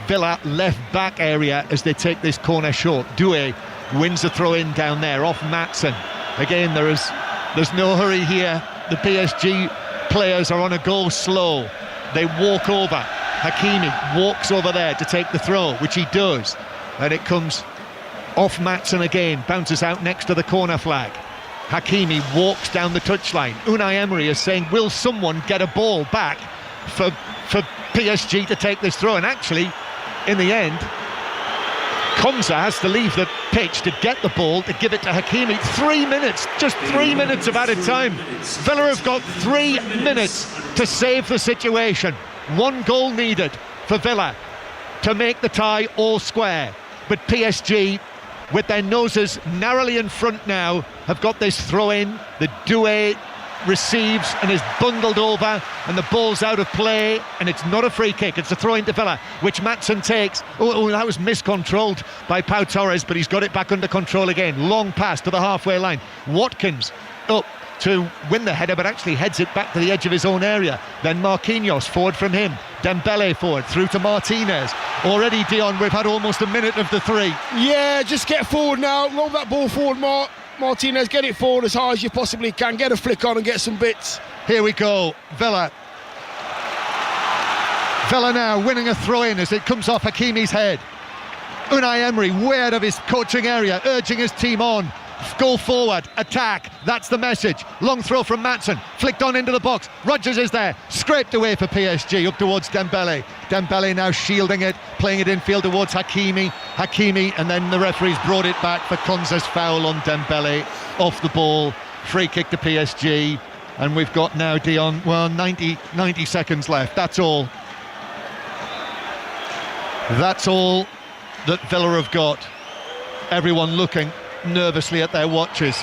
Villa left back area as they take this corner short. Doué wins the throw in down there off Maatsen. Again, there's no hurry here. The PSG players are on a goal slow. They walk over. Hakimi walks over there to take the throw, which he does, and it comes off Maatsen again, bounces out next to the corner flag. Hakimi walks down the touchline. Unai Emery is saying, will someone get a ball back for PSG to take this throw? And actually, in the end, Konsa has to leave the pitch to get the ball, to give it to Hakimi. 3 minutes, just 3 minutes of added time. Villa have got 3 minutes to save the situation. 1 goal needed for Villa to make the tie all square. But PSG, with their noses narrowly in front now, have got this throw in. The Doué receives and is bundled over, and the ball's out of play, and it's not a free kick, it's a throw into Villa, which Maatsen takes. Oh, that was miscontrolled by Pau Torres, but he's got it back under control again. Long pass to the halfway line. Watkins up to win the header, but actually heads it back to the edge of his own area. Then Marquinhos forward from him. Dembele forward through to Martinez. Already, Dion, we've had almost a minute of the 3. Yeah, just get forward now, roll that ball forward, Martinez, get it forward as high as you possibly can, get a flick on and get some bits. Here we go, Villa now winning a throw-in as it comes off Hakimi's head. Unai Emery way out of his coaching area, urging his team on. Go forward, attack, that's the message. Long throw from Maatsen, flicked on into the box. Rodgers is there, scraped away for PSG, up towards Dembele. Dembele now shielding it, playing it infield towards Hakimi, and then the referee's brought it back for Konsa's foul on Dembele, off the ball. Free kick to PSG, and we've got now, Dion, 90 seconds left. That's all that Villa have got. Everyone looking nervously at their watches.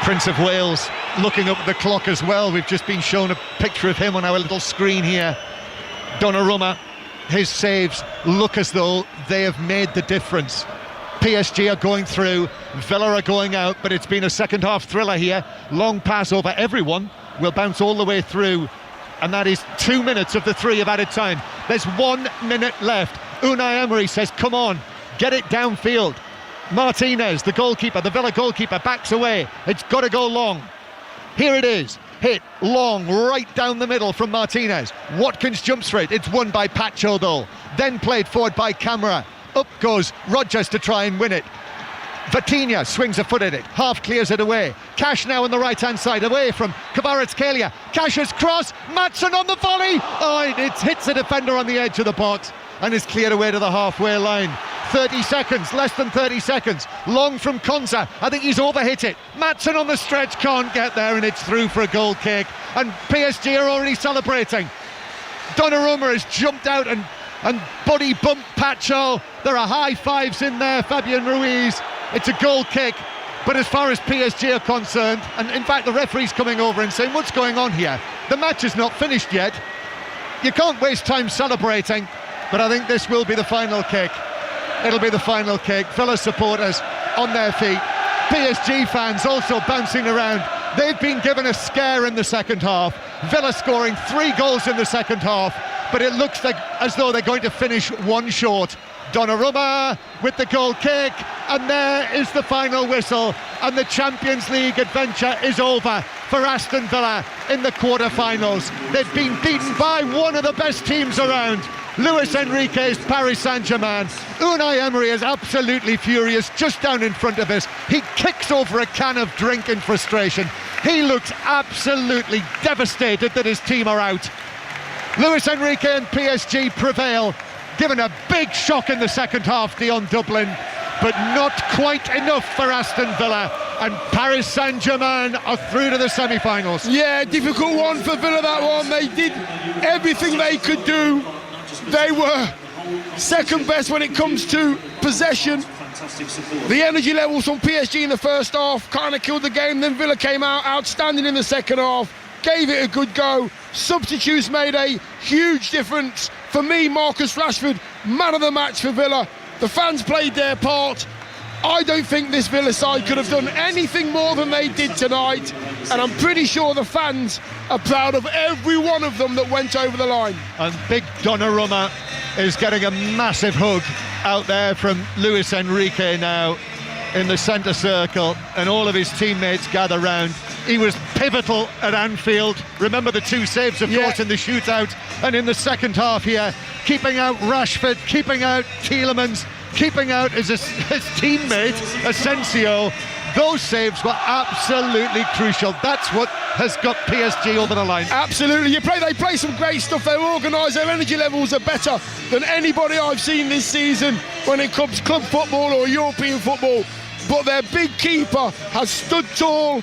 Prince of Wales looking up at the clock as well. We've just been shown a picture of him on our little screen here. Donnarumma, his saves look as though they have made the difference. PSG are going through, Villa are going out, but it's been a second half thriller here. Long pass over everyone will bounce all the way through, and that is 2 minutes of the 3 of added time. There's 1 minute left. Unai Emery says, come on, get it downfield. Martinez, the goalkeeper, the Villa goalkeeper, backs away. It's got to go long. Here it is. Hit long right down the middle from Martinez. Watkins jumps for it. It's won by Pacho though. Then played forward by Camara. Up goes Rodgers to try and win it. Vitinha swings a foot at it. Half clears it away. Cash now on the right hand side, away from Kvaratskhelia. Cash's cross. Maatsen on the volley. Oh, it hits a defender on the edge of the box and is cleared away to the halfway line. 30 seconds, less than 30 seconds. Long from Konsa. I think he's overhit it. Maatsen on the stretch, can't get there, and it's through for a goal kick. And PSG are already celebrating. Donnarumma has jumped out and buddy bumped Pacho. There are high fives in there, Fabian Ruiz. It's a goal kick. But as far as PSG are concerned, and in fact the referee's coming over and saying, what's going on here? The match is not finished yet. You can't waste time celebrating, but I think this will be the final kick. It'll be the final kick. Villa supporters on their feet. PSG fans also bouncing around. They've been given a scare in the second half. Villa scoring 3 goals in the second half, but it looks like as though they're going to finish 1 short. Donnarumma with the goal kick, and there is the final whistle, and the Champions League adventure is over for Aston Villa in the quarter-finals. They've been beaten by one of the best teams around, Luis Enrique's Paris Saint-Germain. Unai Emery is absolutely furious just down in front of us. He kicks over a can of drink in frustration. He looks absolutely devastated that his team are out. Luis Enrique and PSG prevail, given a big shock in the second half, Dion Dublin, but not quite enough for Aston Villa, and Paris Saint-Germain are through to the semi-finals. Yeah, difficult one for Villa, that one. They did everything they could do. They were second best when it comes to possession. The energy levels from PSG in the first half kind of killed the game. Then Villa came out outstanding in the second half, gave it a good go. Substitutes made a huge difference. For me, Marcus Rashford, man of the match for Villa. The fans played their part. I don't think this Villa side could have done anything more than they did tonight, and I'm pretty sure the fans are proud of every one of them that went over the line. And big Donnarumma is getting a massive hug out there from Luis Enrique now in the centre circle, and all of his teammates gather round. He was pivotal at Anfield. Remember the 2 saves, of course, in the shootout, and in the second half here, keeping out Rashford, keeping out Tielemans, keeping out his teammate Asensio. Those saves were absolutely crucial. That's what has got PSG over the line. Absolutely. They play some great stuff. They're organised. Their energy levels are better than anybody I've seen this season when it comes to club football or European football. But their big keeper has stood tall.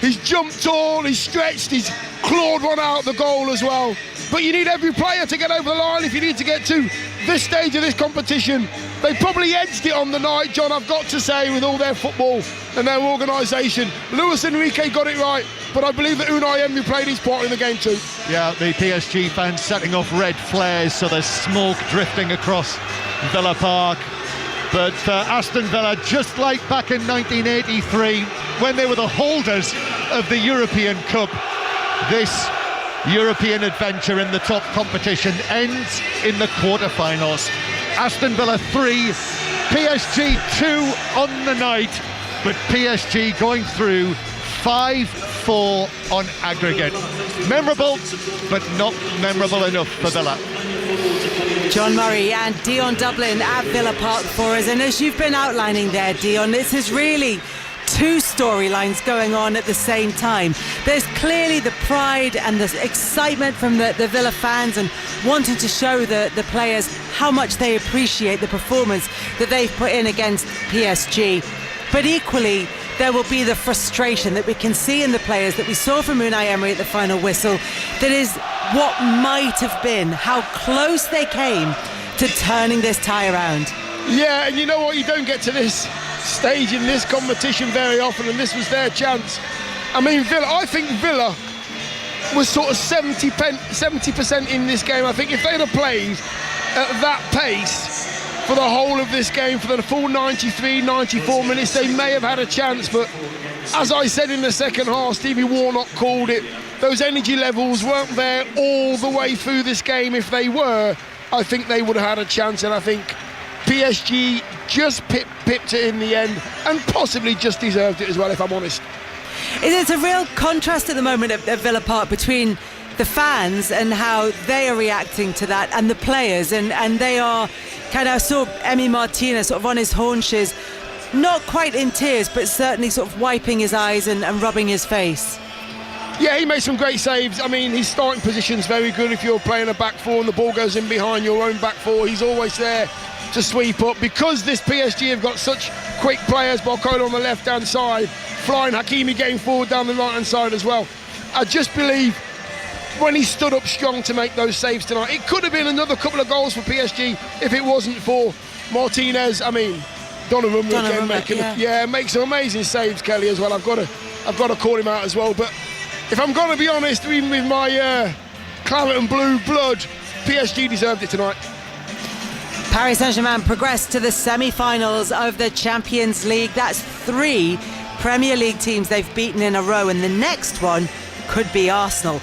He's jumped tall. He's stretched. He's clawed one out of the goal as well. But you need every player to get over the line if you need to get to this stage of this competition. They probably edged it on the night, John, I've got to say, with all their football and their organisation. Luis Enrique got it right, but I believe that Unai Emery played his part in the game too. Yeah, the PSG fans setting off red flares, so there's smoke drifting across Villa Park. But for Aston Villa, just like back in 1983, when they were the holders of the European Cup, this European adventure in the top competition ends in the quarter-finals. Aston Villa 3, PSG 2 on the night, but PSG going through 5-4 on aggregate. Memorable, but not memorable enough for Villa. John Murray and Dion Dublin at Villa Park for us, and as you've been outlining there, Dion, this is really 2 storylines going on at the same time. There's clearly the pride and the excitement from the Villa fans and wanting to show the players how much they appreciate the performance that they've put in against PSG. But equally, there will be the frustration that we can see in the players that we saw from Unai Emery at the final whistle. That is what might have been, how close they came to turning this tie around. Yeah, and you know what? You don't get to this stage in this competition very often, and this was their chance. I mean, I think Villa was sort of 70% in this game. I think if they'd have played at that pace for the whole of this game, for the full 93, 94 minutes, they may have had a chance. But as I said in the second half, Stevie Warnock called it. those energy levels weren't there all the way through this game. If they were, I think they would have had a chance, and I think PSG just pipped it in the end and possibly just deserved it as well, if I'm honest. It's a real contrast at the moment at Villa Park between the fans and how they are reacting to that and the players, and they are kind of, I saw Emi Martinez sort of on his haunches, not quite in tears but certainly sort of wiping his eyes and rubbing his face. Yeah, he made some great saves. I mean, his starting position's very good. If you're playing a back four and the ball goes in behind your own back four, he's always there to sweep up. Because this PSG have got such quick players, Barcola on the left hand side, flying, Hakimi getting forward down the right hand side as well. I just believe when he stood up strong to make those saves tonight, it could have been another couple of goals for PSG if it wasn't for Martinez. I mean, Donnarumma makes some amazing saves, Kelly, as well. I've got to call him out as well. But if I'm going to be honest, even with my claret and blue blood, PSG deserved it tonight. Paris Saint-Germain progressed to the semi-finals of the Champions League. That's 3 Premier League teams they've beaten in a row, and the next one could be Arsenal.